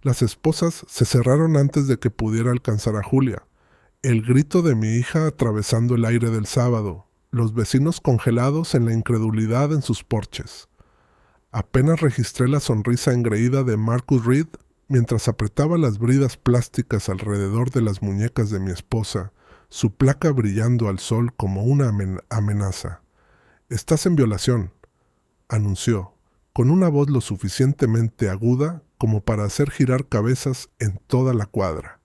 Las esposas se cerraron antes de que pudiera alcanzar a Julia. El grito de mi hija atravesando el aire del sábado, los vecinos congelados en la incredulidad en sus porches. Apenas registré la sonrisa engreída de Marcus Reed mientras apretaba las bridas plásticas alrededor de las muñecas de mi esposa, su placa brillando al sol como una amenaza. «Estás en violación», anunció, con una voz lo suficientemente aguda como para hacer girar cabezas en toda la cuadra.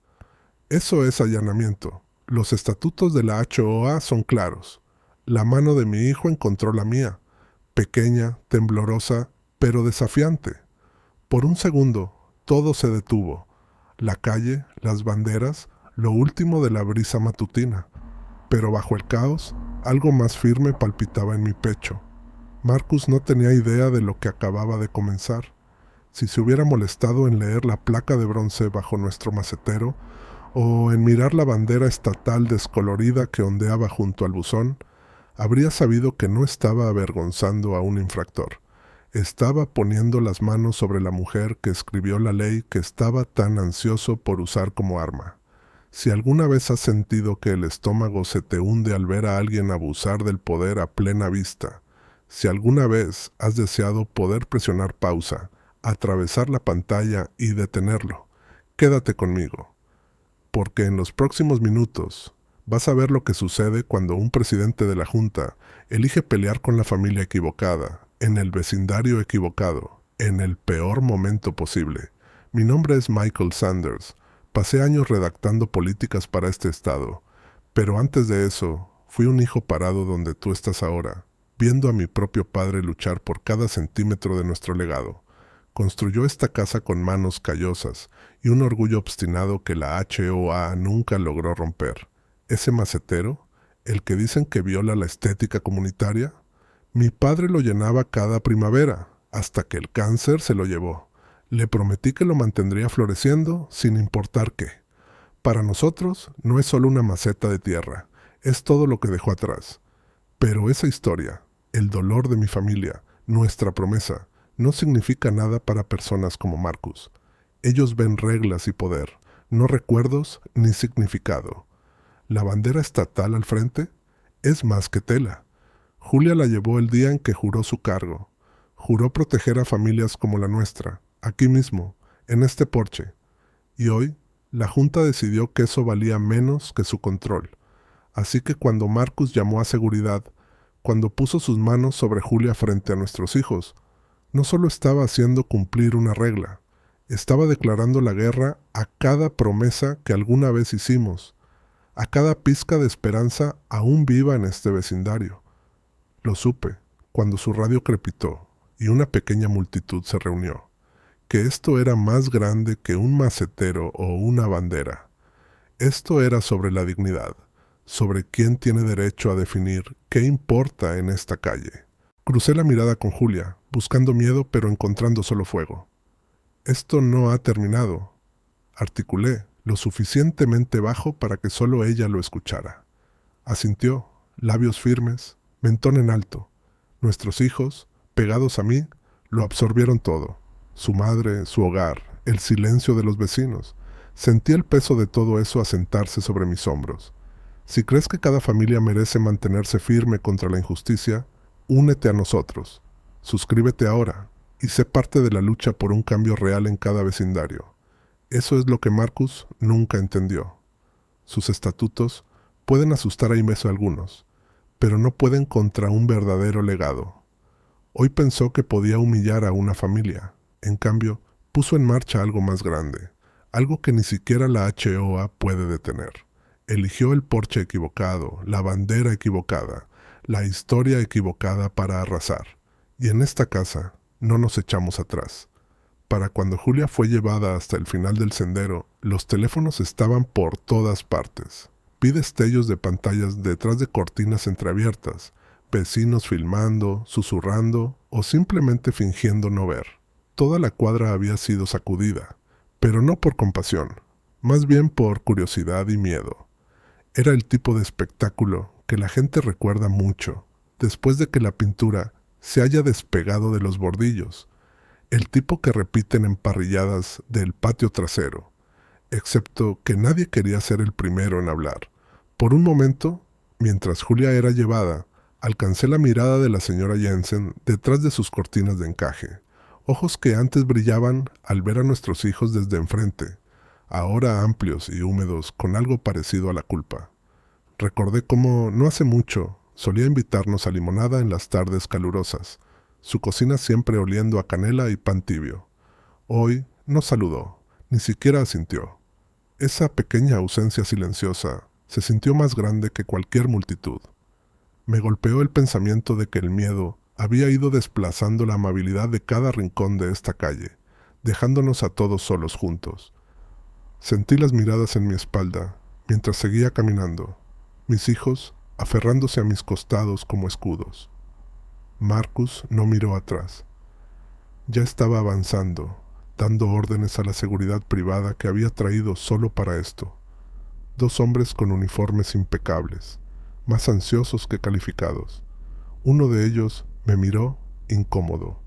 Eso es allanamiento. Los estatutos de la HOA son claros. La mano de mi hijo encontró la mía, pequeña, temblorosa, pero desafiante. Por un segundo, todo se detuvo. La calle, las banderas, lo último de la brisa matutina. Pero bajo el caos, algo más firme palpitaba en mi pecho. Marcus no tenía idea de lo que acababa de comenzar. Si se hubiera molestado en leer la placa de bronce bajo nuestro macetero, o en mirar la bandera estatal descolorida que ondeaba junto al buzón, habría sabido que no estaba avergonzando a un infractor. Estaba poniendo las manos sobre la mujer que escribió la ley que estaba tan ansioso por usar como arma. Si alguna vez has sentido que el estómago se te hunde al ver a alguien abusar del poder a plena vista, si alguna vez has deseado poder presionar pausa, atravesar la pantalla y detenerlo, quédate conmigo, porque en los próximos minutos vas a ver lo que sucede cuando un presidente de la Junta elige pelear con la familia equivocada, en el vecindario equivocado, en el peor momento posible. Mi nombre es Michael Sanders. Pasé años redactando políticas para este estado, pero antes de eso, fui un hijo parado donde tú estás ahora, viendo a mi propio padre luchar por cada centímetro de nuestro legado. Construyó esta casa con manos callosas y un orgullo obstinado que la HOA nunca logró romper. Ese macetero, el que dicen que viola la estética comunitaria, mi padre lo llenaba cada primavera, hasta que el cáncer se lo llevó. Le prometí que lo mantendría floreciendo sin importar qué. Para nosotros no es solo una maceta de tierra, es todo lo que dejó atrás. Pero esa historia, el dolor de mi familia, nuestra promesa, no significa nada para personas como Marcus. Ellos ven reglas y poder, no recuerdos ni significado. La bandera estatal al frente es más que tela. Julia la llevó el día en que juró su cargo. Juró proteger a familias como la nuestra, aquí mismo, en este porche. Y hoy, la Junta decidió que eso valía menos que su control. Así que cuando Marcus llamó a seguridad, cuando puso sus manos sobre Julia frente a nuestros hijos, no solo estaba haciendo cumplir una regla, estaba declarando la guerra a cada promesa que alguna vez hicimos, a cada pizca de esperanza aún viva en este vecindario. Lo supe cuando su radio crepitó y una pequeña multitud se reunió, que esto era más grande que un macetero o una bandera. Esto era sobre la dignidad, sobre quién tiene derecho a definir qué importa en esta calle. Crucé la mirada con Julia, buscando miedo pero encontrando solo fuego. «Esto no ha terminado», articulé, lo suficientemente bajo para que solo ella lo escuchara. Asintió, labios firmes, mentón en alto. Nuestros hijos, pegados a mí, lo absorbieron todo. Su madre, su hogar, el silencio de los vecinos. Sentí el peso de todo eso asentarse sobre mis hombros. Si crees que cada familia merece mantenerse firme contra la injusticia, únete a nosotros. Suscríbete ahora y sé parte de la lucha por un cambio real en cada vecindario. Eso es lo que Marcus nunca entendió. Sus estatutos pueden asustar a Imeso a algunos, pero no pueden contra un verdadero legado. Hoy pensó que podía humillar a una familia. En cambio, puso en marcha algo más grande, algo que ni siquiera la HOA puede detener. Eligió el porche equivocado, la bandera equivocada, la historia equivocada para arrasar. Y en esta casa no nos echamos atrás. Para cuando Julia fue llevada hasta el final del sendero, los teléfonos estaban por todas partes. Vi destellos de pantallas detrás de cortinas entreabiertas, vecinos filmando, susurrando o simplemente fingiendo no ver. Toda la cuadra había sido sacudida, pero no por compasión, más bien por curiosidad y miedo. Era el tipo de espectáculo que la gente recuerda mucho, después de que la pintura se haya despegado de los bordillos. el tipo que repiten en parrilladas del patio trasero, excepto que nadie quería ser el primero en hablar. Por un momento, mientras Julia era llevada, alcancé la mirada de la señora Jensen detrás de sus cortinas de encaje, ojos que antes brillaban al ver a nuestros hijos desde enfrente, ahora amplios y húmedos con algo parecido a la culpa. Recordé cómo, no hace mucho, solía invitarnos a limonada en las tardes calurosas, su cocina siempre oliendo a canela y pan tibio. Hoy no saludó, ni siquiera asintió. Esa pequeña ausencia silenciosa se sintió más grande que cualquier multitud. Me golpeó el pensamiento de que el miedo había ido desplazando la amabilidad de cada rincón de esta calle, dejándonos a todos solos juntos. Sentí las miradas en mi espalda mientras seguía caminando, mis hijos aferrándose a mis costados como escudos. Marcus no miró atrás. Ya estaba avanzando, dando órdenes a la seguridad privada que había traído solo para esto. 2 hombres con uniformes impecables, más ansiosos que calificados. Uno de ellos me miró incómodo.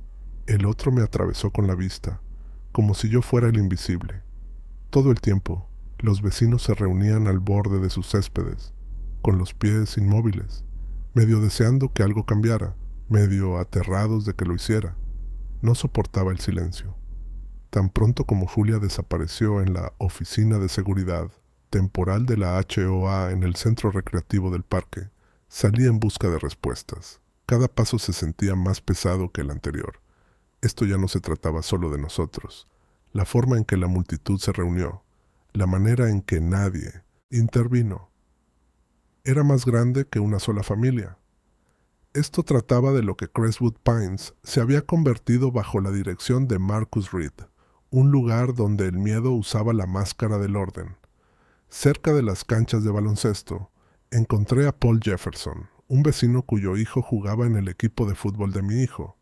El otro me atravesó con la vista, como si yo fuera el invisible. Todo el tiempo, los vecinos se reunían al borde de sus céspedes, con los pies inmóviles, medio deseando que algo cambiara, medio aterrados de que lo hiciera. No soportaba el silencio. Tan pronto como Julia desapareció en la oficina de seguridad temporal de la HOA en el centro recreativo del parque, salí en busca de respuestas. Cada paso se sentía más pesado que el anterior. Esto ya no se trataba solo de nosotros. La forma en que la multitud se reunió, la manera en que nadie intervino, era más grande que una sola familia. Esto trataba de lo que Crestwood Pines se había convertido bajo la dirección de Marcus Reed, un lugar donde el miedo usaba la máscara del orden. Cerca de las canchas de baloncesto, encontré a Paul Jefferson, un vecino cuyo hijo jugaba en el equipo de fútbol de mi hijo.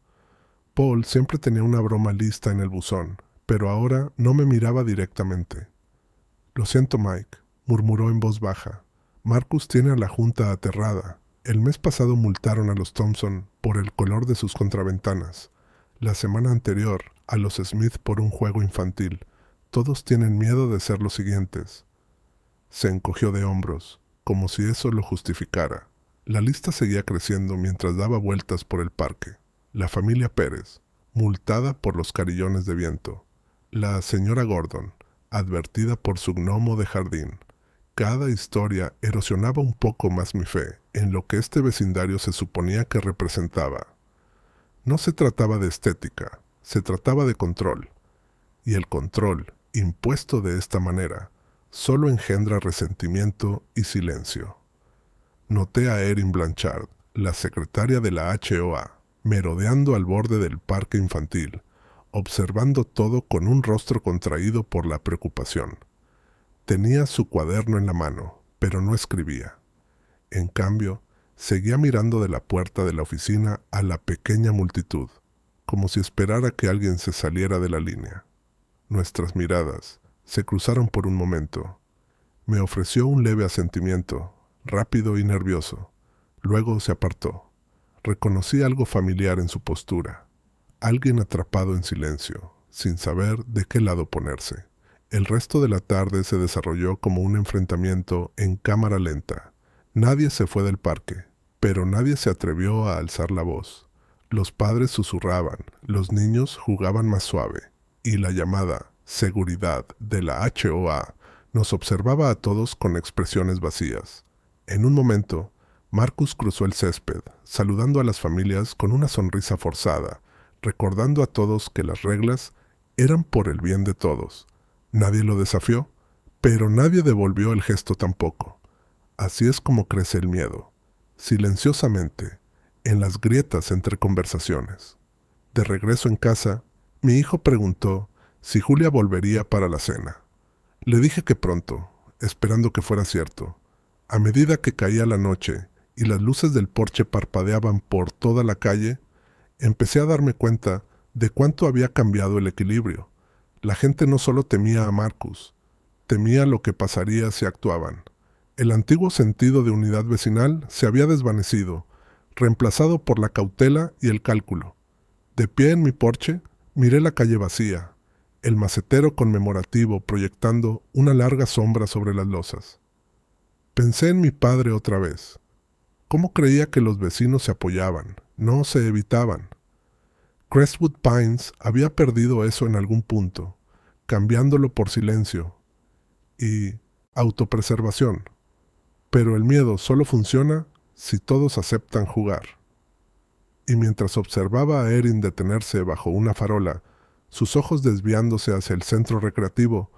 Paul siempre tenía una broma lista en el buzón, pero ahora no me miraba directamente. «Lo siento, Mike», murmuró en voz baja. «Marcus tiene a la junta aterrada. El mes pasado multaron a los Thompson por el color de sus contraventanas. La semana anterior, a los Smith por un juego infantil. Todos tienen miedo de ser los siguientes». Se encogió de hombros, como si eso lo justificara. La lista seguía creciendo mientras daba vueltas por el parque. La familia Pérez, multada por los carillones de viento. La señora Gordon, advertida por su gnomo de jardín. Cada historia erosionaba un poco más mi fe en lo que este vecindario se suponía que representaba. No se trataba de estética, se trataba de control. Y el control, impuesto de esta manera, solo engendra resentimiento y silencio. Noté a Erin Blanchard, la secretaria de la HOA, merodeando al borde del parque infantil, observando todo con un rostro contraído por la preocupación. Tenía su cuaderno en la mano, pero no escribía. En cambio, seguía mirando de la puerta de la oficina a la pequeña multitud, como si esperara que alguien se saliera de la línea. Nuestras miradas se cruzaron por un momento. Me ofreció un leve asentimiento, rápido y nervioso. Luego se apartó. Reconocí algo familiar en su postura. Alguien atrapado en silencio, sin saber de qué lado ponerse. El resto de la tarde se desarrolló como un enfrentamiento en cámara lenta. Nadie se fue del parque, pero nadie se atrevió a alzar la voz. Los padres susurraban, los niños jugaban más suave, y la llamada seguridad de la HOA nos observaba a todos con expresiones vacías. En un momento, Marcus cruzó el césped, saludando a las familias con una sonrisa forzada, recordando a todos que las reglas eran por el bien de todos. Nadie lo desafió, pero nadie devolvió el gesto tampoco. Así es como crece el miedo, silenciosamente, en las grietas entre conversaciones. De regreso en casa, mi hijo preguntó si Julia volvería para la cena. Le dije que pronto, esperando que fuera cierto. A medida que caía la noche y las luces del porche parpadeaban por toda la calle, empecé a darme cuenta de cuánto había cambiado el equilibrio. La gente no solo temía a Marcus, temía lo que pasaría si actuaban. El antiguo sentido de unidad vecinal se había desvanecido, reemplazado por la cautela y el cálculo. De pie en mi porche, Miré la calle vacía, el macetero conmemorativo proyectando una larga sombra sobre las losas. Pensé en mi padre otra vez. ¿Cómo creía que los vecinos se apoyaban, no se evitaban? Crestwood Pines había perdido eso en algún punto, cambiándolo por silencio y autopreservación. Pero el miedo solo funciona si todos aceptan jugar. Y mientras observaba a Erin detenerse bajo una farola, sus ojos desviándose hacia el centro recreativo,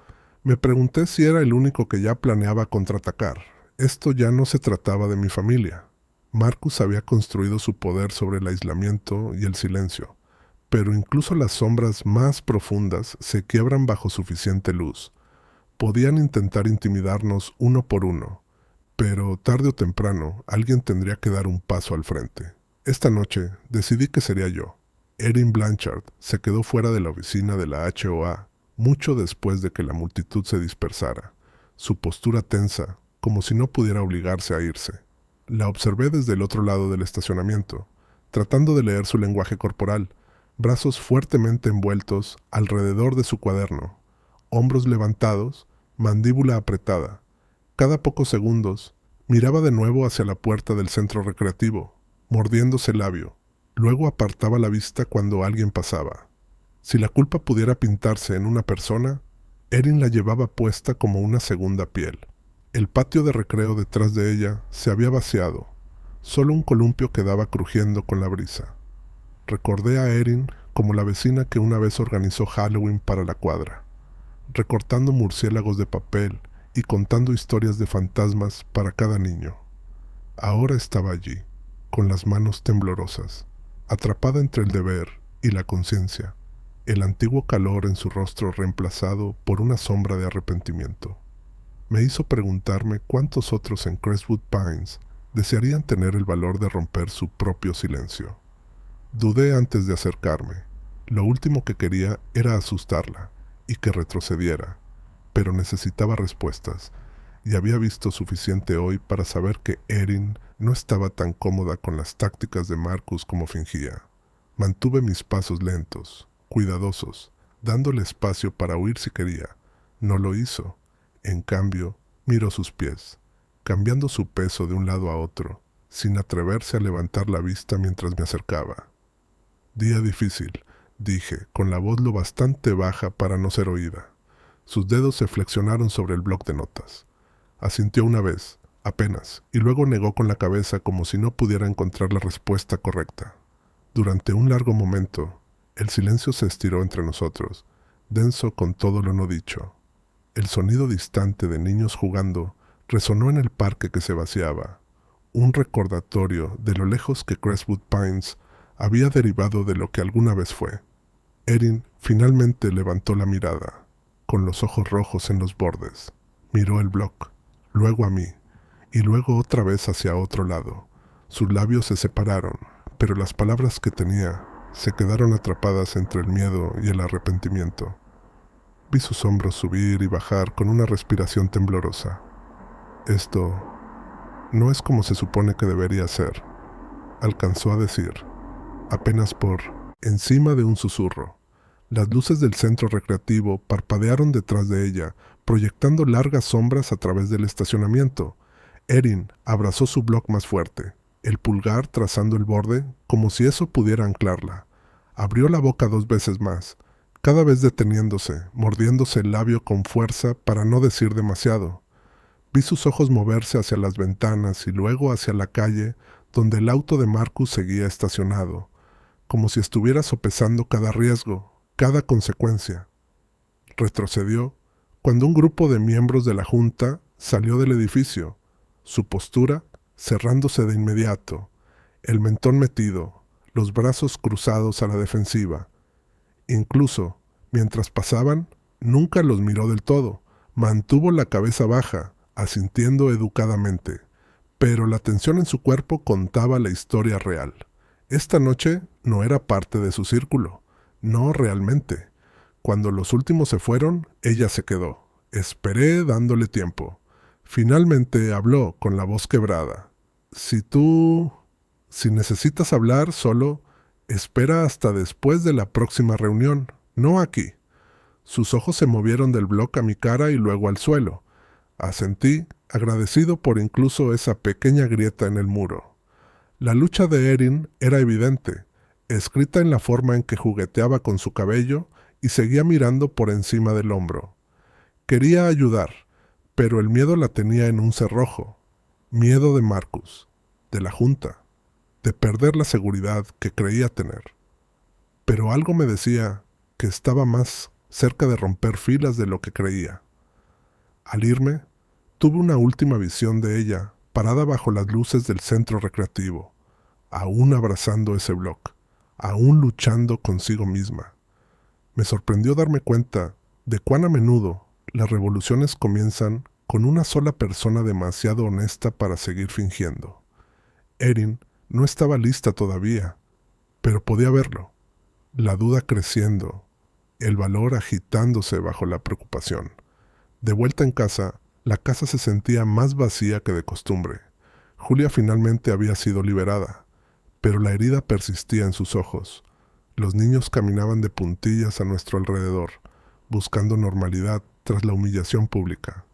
me pregunté si era el único que ya planeaba contraatacar. Esto ya no se trataba de mi familia. Marcus había construido su poder sobre el aislamiento y el silencio, pero incluso las sombras más profundas se quiebran bajo suficiente luz. Podían intentar intimidarnos uno por uno, pero tarde o temprano alguien tendría que dar un paso al frente. Esta noche decidí que sería yo. Erin Blanchard se quedó fuera de la oficina de la HOA mucho después de que la multitud se dispersara, su postura tensa, como si no pudiera obligarse a irse. La observé desde el otro lado del estacionamiento, tratando de leer su lenguaje corporal, brazos fuertemente envueltos alrededor de su cuaderno, hombros levantados, mandíbula apretada. Cada pocos segundos, miraba de nuevo hacia la puerta del centro recreativo, mordiéndose el labio. Luego apartaba la vista cuando alguien pasaba. Si la culpa pudiera pintarse en una persona, Erin la llevaba puesta como una segunda piel. El patio de recreo detrás de ella se había vaciado. Solo un columpio quedaba crujiendo con la brisa. Recordé a Erin como la vecina que una vez organizó Halloween para la cuadra, recortando murciélagos de papel y contando historias de fantasmas para cada niño. Ahora estaba allí, con las manos temblorosas, atrapada entre el deber y la conciencia, el antiguo calor en su rostro reemplazado por una sombra de arrepentimiento. Me hizo preguntarme cuántos otros en Crestwood Pines desearían tener el valor de romper su propio silencio. Dudé antes de acercarme. Lo último que quería era asustarla y que retrocediera, pero necesitaba respuestas, y había visto suficiente hoy para saber que Erin no estaba tan cómoda con las tácticas de Marcus como fingía. Mantuve mis pasos lentos, cuidadosos, dándole espacio para huir si quería. No lo hizo. En cambio, miró sus pies, cambiando su peso de un lado a otro, sin atreverse a levantar la vista mientras me acercaba. Día difícil, dije, con la voz lo bastante baja para no ser oída. Sus dedos se flexionaron sobre el bloc de notas. Asintió una vez, apenas, y luego negó con la cabeza como si no pudiera encontrar la respuesta correcta. Durante un largo momento, el silencio se estiró entre nosotros, denso con todo lo no dicho. El sonido distante de niños jugando resonó en el parque que se vaciaba, un recordatorio de lo lejos que Crestwood Pines había derivado de lo que alguna vez fue. Erin finalmente levantó la mirada, con los ojos rojos en los bordes. Miró el bloc, luego a mí, y luego otra vez hacia otro lado. Sus labios se separaron, pero las palabras que tenía se quedaron atrapadas entre el miedo y el arrepentimiento. Vi sus hombros subir y bajar con una respiración temblorosa. Esto no es como se supone que debería ser, alcanzó a decir, apenas por encima de un susurro. Las luces del centro recreativo parpadearon detrás de ella, proyectando largas sombras a través del estacionamiento. Erin abrazó su bloc más fuerte, el pulgar trazando el borde como si eso pudiera anclarla. Abrió la boca 2 veces más, cada vez deteniéndose, mordiéndose el labio con fuerza para no decir demasiado. Vi sus ojos moverse hacia las ventanas y luego hacia la calle donde el auto de Marcus seguía estacionado, como si estuviera sopesando cada riesgo, cada consecuencia. Retrocedió cuando un grupo de miembros de la junta salió del edificio, su postura cerrándose de inmediato, el mentón metido, los brazos cruzados a la defensiva. Incluso, mientras pasaban, nunca los miró del todo, mantuvo la cabeza baja, asintiendo educadamente, pero la tensión en su cuerpo contaba la historia real. Esta noche no era parte de su círculo, no realmente. Cuando los últimos se fueron, ella se quedó. Esperé dándole tiempo. Finalmente habló con la voz quebrada. Si necesitas hablar, solo Espera hasta después de la próxima reunión, no aquí. Sus ojos se movieron del bloc a mi cara y luego al suelo. Asentí, agradecido por incluso esa pequeña grieta en el muro. La lucha de Erin era evidente, escrita en la forma en que jugueteaba con su cabello y seguía mirando por encima del hombro. Quería ayudar, pero el miedo la tenía en un cerrojo. Miedo de Marcus, de la Junta, de perder la seguridad que creía tener. Pero algo me decía que estaba más cerca de romper filas de lo que creía. Al irme, tuve una última visión de ella, parada bajo las luces del centro recreativo, aún abrazando ese bloc, aún luchando consigo misma. Me sorprendió darme cuenta de cuán a menudo las revoluciones comienzan con una sola persona demasiado honesta para seguir fingiendo. Erin no estaba lista todavía, pero podía verlo. La duda creciendo, el valor agitándose bajo la preocupación. De vuelta en casa, la casa se sentía más vacía que de costumbre. Julia finalmente había sido liberada, pero la herida persistía en sus ojos. Los niños caminaban de puntillas a nuestro alrededor, buscando normalidad tras la humillación pública.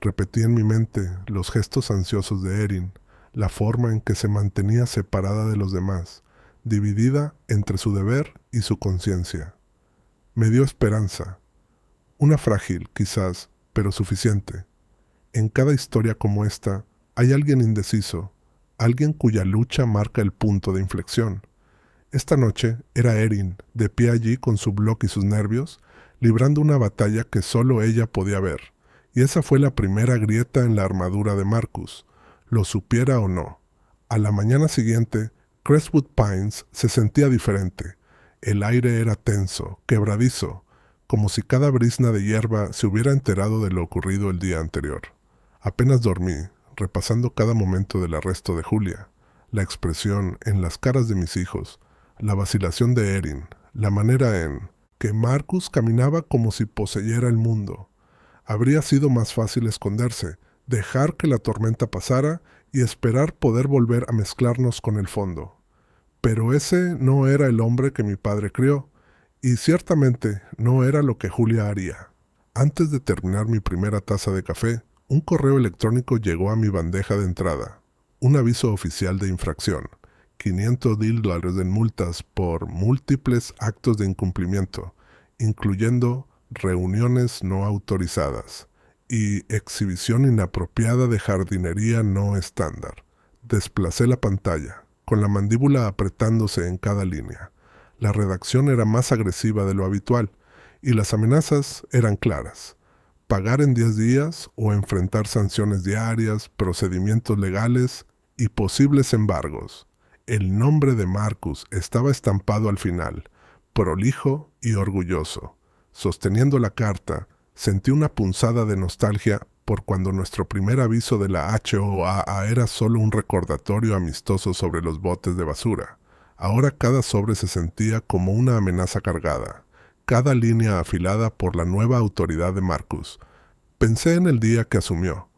Repetí en mi mente los gestos ansiosos de Erin, la forma en que se mantenía separada de los demás, dividida entre su deber y su conciencia. Me dio esperanza, una frágil, quizás, pero suficiente. En cada historia como esta, hay alguien indeciso, alguien cuya lucha marca el punto de inflexión. Esta noche era Erin, de pie allí con su bloc y sus nervios, librando una batalla que solo ella podía ver, y esa fue la primera grieta en la armadura de Marcus, lo supiera o no. A la mañana siguiente, Crestwood Pines se sentía diferente. El aire era tenso, quebradizo, como si cada brizna de hierba se hubiera enterado de lo ocurrido el día anterior. Apenas dormí, repasando cada momento del arresto de Julia, la expresión en las caras de mis hijos, la vacilación de Erin, la manera en que Marcus caminaba como si poseyera el mundo. Habría sido más fácil esconderse, dejar que la tormenta pasara y esperar poder volver a mezclarnos con el fondo. Pero ese no era el hombre que mi padre crió, y ciertamente no era lo que Julia haría. Antes de terminar mi primera taza de café, un correo electrónico llegó a mi bandeja de entrada. Un aviso oficial de infracción. $500 en multas por múltiples actos de incumplimiento, incluyendo reuniones no autorizadas y exhibición inapropiada de jardinería no estándar. Desplacé la pantalla, con la mandíbula apretándose en cada línea. La redacción era más agresiva de lo habitual, y las amenazas eran claras. Pagar en 10 días o enfrentar sanciones diarias, procedimientos legales y posibles embargos. El nombre de Marcus estaba estampado al final, prolijo y orgulloso. Sosteniendo la carta, sentí una punzada de nostalgia por cuando nuestro primer aviso de la HOAA era solo un recordatorio amistoso sobre los botes de basura. Ahora cada sobre se sentía como una amenaza cargada, cada línea afilada por la nueva autoridad de Marcus. Pensé en el día que asumió,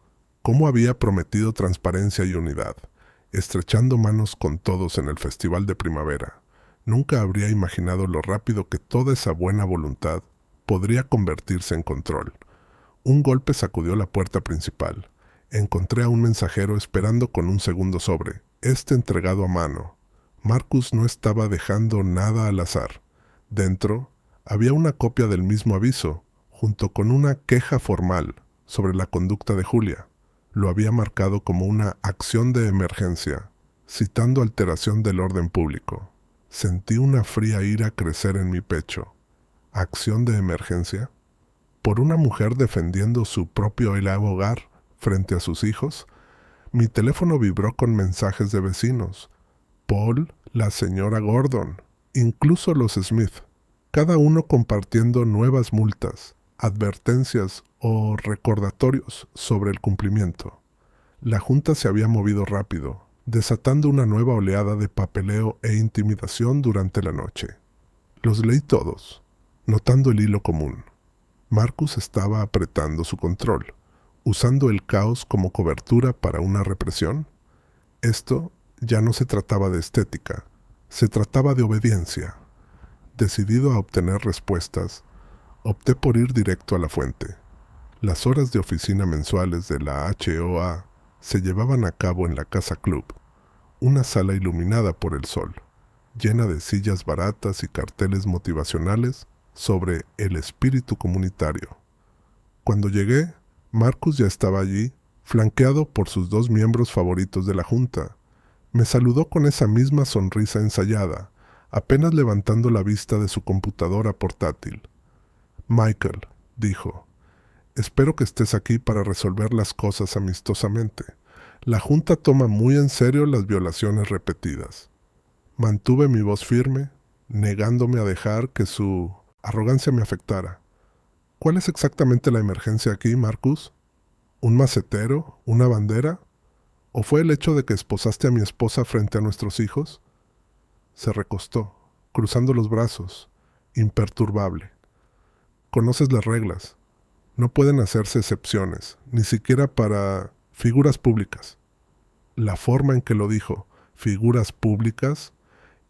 cómo había prometido transparencia y unidad, estrechando manos con todos en el festival de primavera. Nunca habría imaginado lo rápido que toda esa buena voluntad podría convertirse en control. Un golpe sacudió la puerta principal. Encontré a un mensajero esperando con un segundo sobre, entregado a mano. Marcus no estaba dejando nada al azar. Dentro había una copia del mismo aviso, junto con una queja formal sobre la conducta de Julia. Lo había marcado como una acción de emergencia, citando alteración del orden público. Sentí una fría ira crecer en mi pecho. ¿Acción de emergencia? ¿Por una mujer defendiendo su propio hogar frente a sus hijos? Mi teléfono vibró con mensajes de vecinos. Paul, la señora Gordon, incluso los Smith, cada uno compartiendo nuevas multas, advertencias o recordatorios sobre el cumplimiento. La junta se había movido rápido, desatando una nueva oleada de papeleo e intimidación durante la noche. Los leí todos, notando el hilo común. Marcus estaba apretando su control, usando el caos como cobertura para una represión. Esto ya no se trataba de estética, Se trataba de obediencia. Decidido a obtener respuestas, opté por ir directo a la fuente. Las horas de oficina mensuales de la HOA se llevaban a cabo en la Casa Club, una sala iluminada por el sol, llena de sillas baratas y carteles motivacionales sobre el espíritu comunitario. Cuando llegué, Marcus ya estaba allí, flanqueado por sus dos miembros favoritos de la junta. Me saludó con esa misma sonrisa ensayada, apenas levantando la vista de su computadora portátil. Michael, dijo, espero que estés aquí para resolver las cosas amistosamente. La junta toma muy en serio las violaciones repetidas. Mantuve mi voz firme, negándome a dejar que su arrogancia me afectara. ¿Cuál es exactamente la emergencia aquí, Marcus? ¿Un macetero? ¿Una bandera? ¿O fue el hecho de que esposaste a mi esposa frente a nuestros hijos? Se recostó, cruzando los brazos, imperturbable. Conoces las reglas. No pueden hacerse excepciones, ni siquiera para figuras públicas. La forma en que lo dijo, figuras públicas,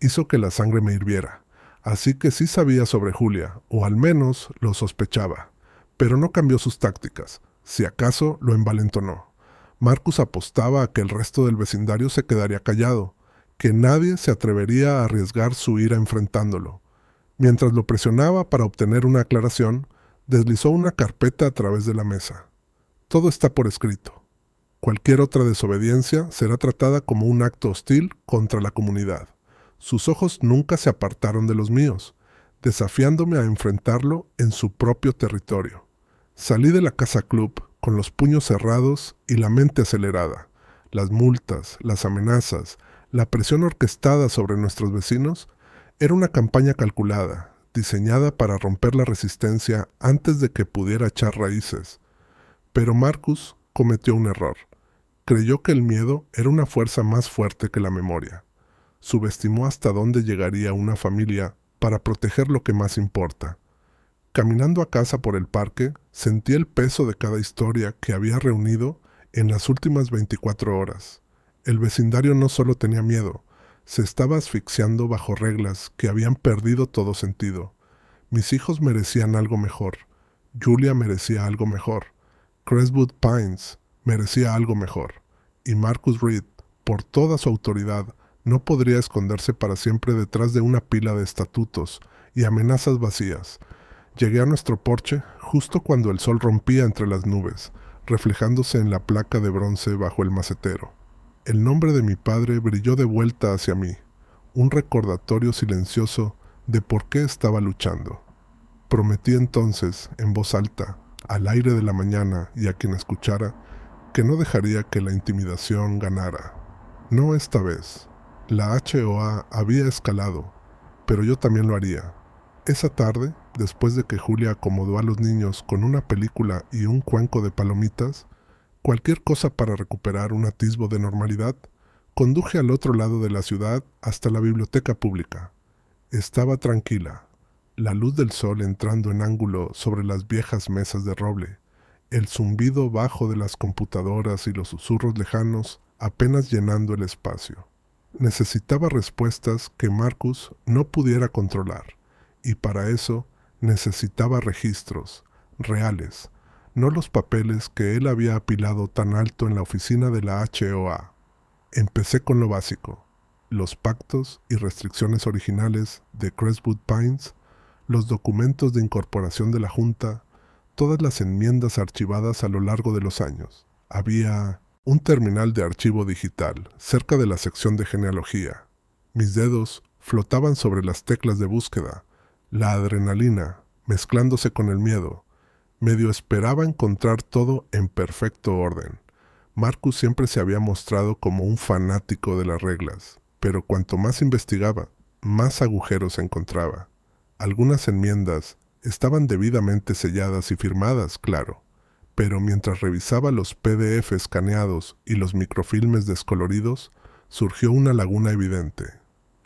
hizo que la sangre me hirviera. Así que sí sabía sobre Julia, o al menos lo sospechaba. Pero no cambió sus tácticas. Si acaso lo envalentonó. Marcus apostaba a que el resto del vecindario se quedaría callado, que nadie se atrevería a arriesgar su ira enfrentándolo. Mientras lo presionaba para obtener una aclaración, deslizó una carpeta a través de la mesa. Todo está por escrito. Cualquier otra desobediencia será tratada como un acto hostil contra la comunidad. Sus ojos nunca se apartaron de los míos, desafiándome a enfrentarlo en su propio territorio. Salí de la Casa Club con los puños cerrados y la mente acelerada. Las multas, las amenazas, la presión orquestada sobre nuestros vecinos era una campaña calculada, diseñada para romper la resistencia antes de que pudiera echar raíces. Pero Marcus cometió un error. Creyó que el miedo era una fuerza más fuerte que la memoria. Subestimó hasta dónde llegaría una familia para proteger lo que más importa. Caminando a casa por el parque, sentí el peso de cada historia que había reunido en las últimas 24 horas. El vecindario no solo tenía miedo, se estaba asfixiando bajo reglas que habían perdido todo sentido. Mis hijos merecían algo mejor. Julia merecía algo mejor. Crestwood Pines merecía algo mejor. Y Marcus Reed, por toda su autoridad, no podría esconderse para siempre detrás de una pila de estatutos y amenazas vacías. Llegué a nuestro porche justo cuando el sol rompía entre las nubes, reflejándose en la placa de bronce bajo el macetero. El nombre de mi padre brilló de vuelta hacia mí, un recordatorio silencioso de por qué estaba luchando. Prometí entonces, en voz alta, al aire de la mañana y a quien escuchara, que no dejaría que la intimidación ganara. No esta vez. La HOA había escalado, pero yo también lo haría. Esa tarde, después de que Julia acomodó a los niños con una película y un cuenco de palomitas, cualquier cosa para recuperar un atisbo de normalidad, conduje al otro lado de la ciudad hasta la biblioteca pública. Estaba tranquila, la luz del sol entrando en ángulo sobre las viejas mesas de roble, el zumbido bajo de las computadoras y los susurros lejanos apenas llenando el espacio. Necesitaba respuestas que Marcus no pudiera controlar, y para eso necesitaba registros reales, no los papeles que él había apilado tan alto en la oficina de la HOA. Empecé con lo básico, los pactos y restricciones originales de Crestwood Pines, los documentos de incorporación de la Junta, todas las enmiendas archivadas a lo largo de los años. Había un terminal de archivo digital cerca de la sección de genealogía. Mis dedos flotaban sobre las teclas de búsqueda, la adrenalina mezclándose con el miedo. Medio esperaba encontrar todo en perfecto orden. Marcus siempre se había mostrado como un fanático de las reglas, pero cuanto más investigaba, más agujeros encontraba. Algunas enmiendas estaban debidamente selladas y firmadas, claro, pero mientras revisaba los PDF escaneados y los microfilmes descoloridos, surgió una laguna evidente,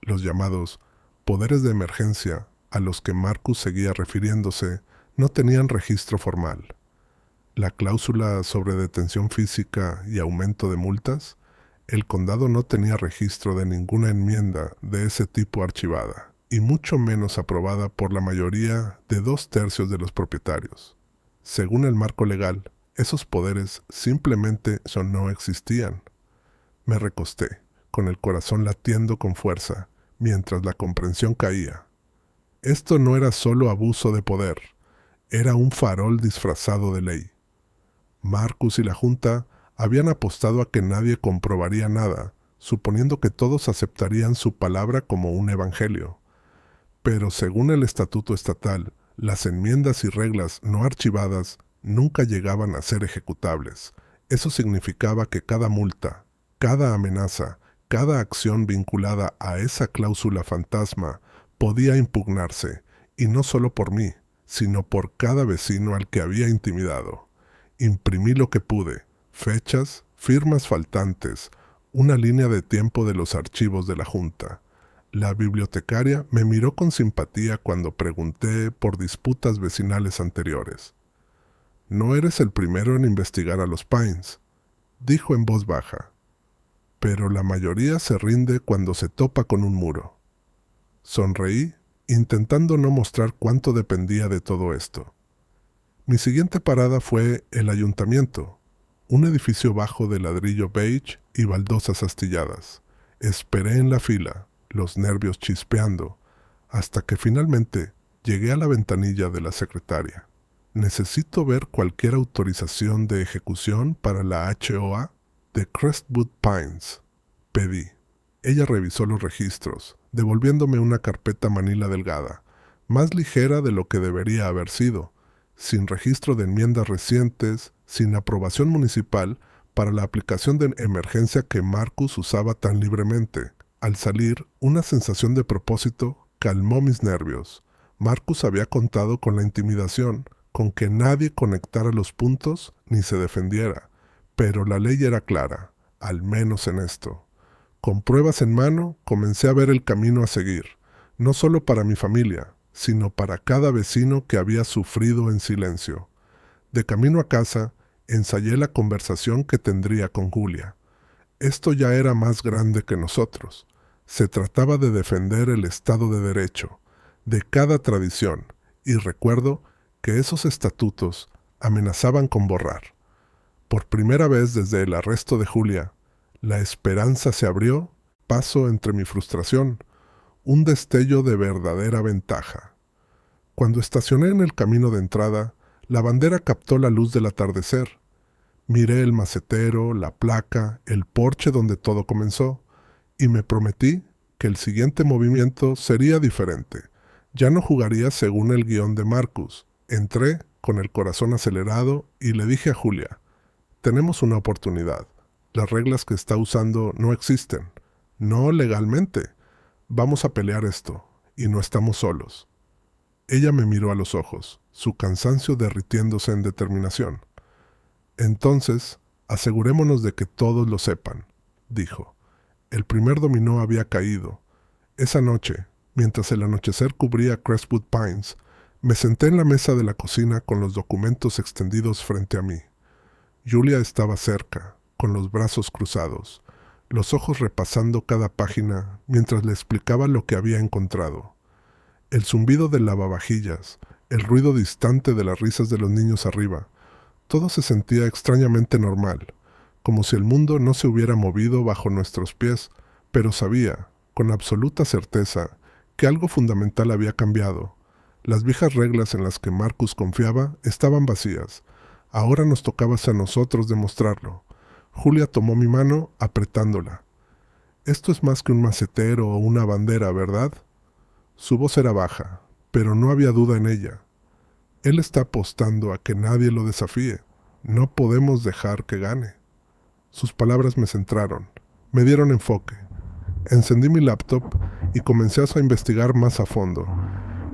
los llamados poderes de emergencia a los que Marcus seguía refiriéndose no tenían registro formal. La cláusula sobre detención física y aumento de multas, El condado no tenía registro de ninguna enmienda de ese tipo archivada, y mucho menos aprobada por la mayoría de 2/3 de los propietarios. Según el marco legal, esos poderes simplemente no existían. Me recosté, con el corazón latiendo con fuerza, mientras la comprensión caía. Esto no era solo abuso de poder, era un farol disfrazado de ley. Marcus y la Junta habían apostado a que nadie comprobaría nada, suponiendo que todos aceptarían su palabra como un evangelio. Pero según el estatuto estatal, las enmiendas y reglas no archivadas nunca llegaban a ser ejecutables. Eso significaba que cada multa, cada amenaza, cada acción vinculada a esa cláusula fantasma podía impugnarse, y no solo por mí, sino por cada vecino al que había intimidado. Imprimí lo que pude, fechas, firmas faltantes, una línea de tiempo de los archivos de la Junta. La bibliotecaria me miró con simpatía cuando pregunté por disputas vecinales anteriores. «No eres el primero en investigar a los Pines», dijo en voz baja. «Pero la mayoría se rinde cuando se topa con un muro». Sonreí, intentando no mostrar cuánto dependía de todo esto. Mi siguiente parada fue el ayuntamiento, un edificio bajo de ladrillo beige y baldosas astilladas. Esperé en la fila, los nervios chispeando, hasta que finalmente llegué a la ventanilla de la secretaria. «Necesito ver cualquier autorización de ejecución para la HOA de Crestwood Pines», pedí. Ella revisó los registros, devolviéndome una carpeta manila delgada, más ligera de lo que debería haber sido, sin registro de enmiendas recientes, sin aprobación municipal para la aplicación de emergencia que Marcus usaba tan libremente. Al salir, una sensación de propósito calmó mis nervios. Marcus había contado con la intimidación, con que nadie conectara los puntos ni se defendiera, pero la ley era clara, al menos en esto. Con pruebas en mano, comencé a ver el camino a seguir, no solo para mi familia, sino para cada vecino que había sufrido en silencio. De camino a casa, ensayé la conversación que tendría con Julia. Esto ya era más grande que nosotros. Se trataba de defender el Estado de Derecho, de cada tradición, y recuerdo que esos estatutos amenazaban con borrar. Por primera vez desde el arresto de Julia, la esperanza se abrió paso entre mi frustración, un destello de verdadera ventaja. Cuando estacioné en el camino de entrada, la bandera captó la luz del atardecer. Miré el macetero, la placa, el porche donde todo comenzó, y me prometí que el siguiente movimiento sería diferente. Ya no jugaría según el guión de Marcus. Entré con el corazón acelerado y le dije a Julia, «Tenemos una oportunidad. Las reglas que está usando no existen. No legalmente. Vamos a pelear esto, y no estamos solos». Ella me miró a los ojos, su cansancio derritiéndose en determinación. «Entonces, asegurémonos de que todos lo sepan», dijo. El primer dominó había caído. Esa noche, mientras el anochecer cubría Crestwood Pines, me senté en la mesa de la cocina con los documentos extendidos frente a mí. Julia estaba cerca, con los brazos cruzados, los ojos repasando cada página mientras le explicaba lo que había encontrado. El zumbido del lavavajillas, el ruido distante de las risas de los niños arriba, todo se sentía extrañamente normal, como si el mundo no se hubiera movido bajo nuestros pies, pero sabía, con absoluta certeza, que algo fundamental había cambiado. Las viejas reglas en las que Marcus confiaba estaban vacías. Ahora nos tocaba a nosotros demostrarlo. Julia tomó mi mano apretándola. «Esto es más que un macetero o una bandera, ¿verdad?» Su voz era baja, pero no había duda en ella. «Él está apostando a que nadie lo desafíe. No podemos dejar que gane». Sus palabras me centraron, me dieron enfoque. Encendí mi laptop y comencé a investigar más a fondo.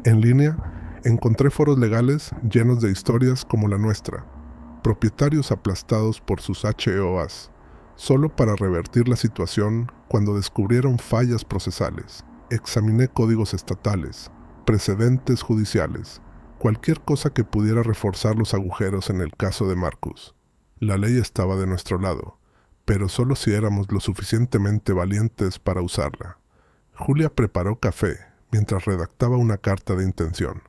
En línea, encontré foros legales llenos de historias como la nuestra. Propietarios aplastados por sus HOAs, solo para revertir la situación cuando descubrieron fallas procesales. Examiné códigos estatales, precedentes judiciales, cualquier cosa que pudiera reforzar los agujeros en el caso de Marcus. La ley estaba de nuestro lado, pero solo si éramos lo suficientemente valientes para usarla. Julia preparó café mientras redactaba una carta de intención,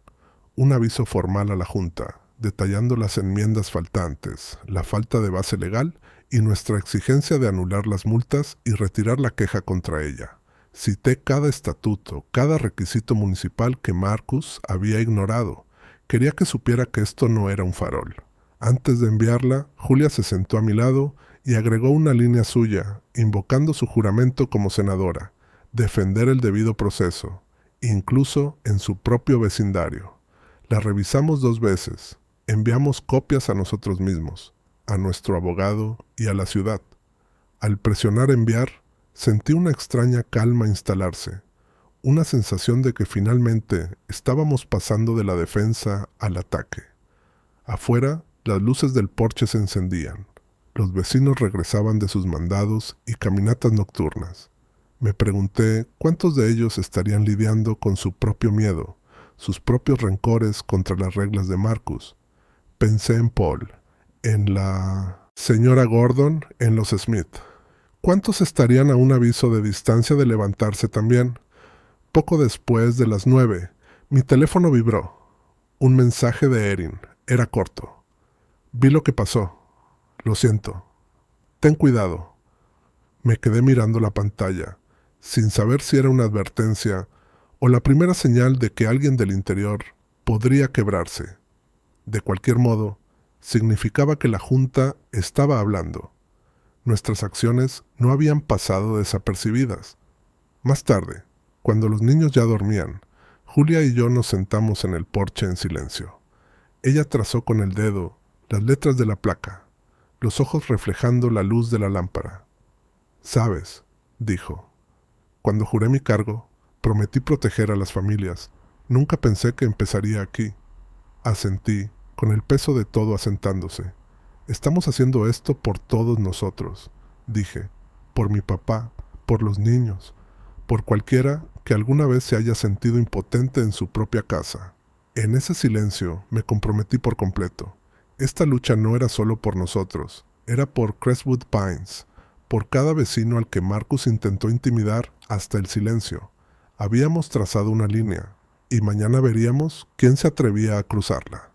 un aviso formal a la Junta, detallando las enmiendas faltantes, la falta de base legal y nuestra exigencia de anular las multas y retirar la queja contra ella. Cité cada estatuto, cada requisito municipal que Marcus había ignorado. Quería que supiera que esto no era un farol. Antes de enviarla, Julia se sentó a mi lado y agregó una línea suya, invocando su juramento como senadora, defender el debido proceso, incluso en su propio vecindario. La revisamos 2 veces, enviamos copias a nosotros mismos, a nuestro abogado y a la ciudad. Al presionar enviar, sentí una extraña calma instalarse, una sensación de que finalmente estábamos pasando de la defensa al ataque. Afuera, las luces del porche se encendían. Los vecinos regresaban de sus mandados y caminatas nocturnas. Me pregunté cuántos de ellos estarían lidiando con su propio miedo, sus propios rencores contra las reglas de Marcus. Pensé en Paul, en la señora Gordon, en los Smith. ¿Cuántos estarían a un aviso de distancia de levantarse también? Poco después de las 9, mi teléfono vibró. Un mensaje de Erin. Era corto. Vi lo que pasó. Lo siento. Ten cuidado. Me quedé mirando la pantalla, sin saber si era una advertencia o la primera señal de que alguien del interior podría quebrarse. De cualquier modo, significaba que la Junta estaba hablando. Nuestras acciones no habían pasado desapercibidas. Más tarde, cuando los niños ya dormían, Julia y yo nos sentamos en el porche en silencio. Ella trazó con el dedo las letras de la placa, los ojos reflejando la luz de la lámpara. «Sabes», dijo, «cuando juré mi cargo, prometí proteger a las familias. Nunca pensé que empezaría aquí». Asentí, con el peso de todo asentándose. «Estamos haciendo esto por todos nosotros», dije, «por mi papá, por los niños, por cualquiera que alguna vez se haya sentido impotente en su propia casa». En ese silencio me comprometí por completo. Esta lucha no era solo por nosotros, era por Crestwood Pines, por cada vecino al que Marcus intentó intimidar hasta el silencio. Habíamos trazado una línea, y mañana veríamos quién se atrevía a cruzarla.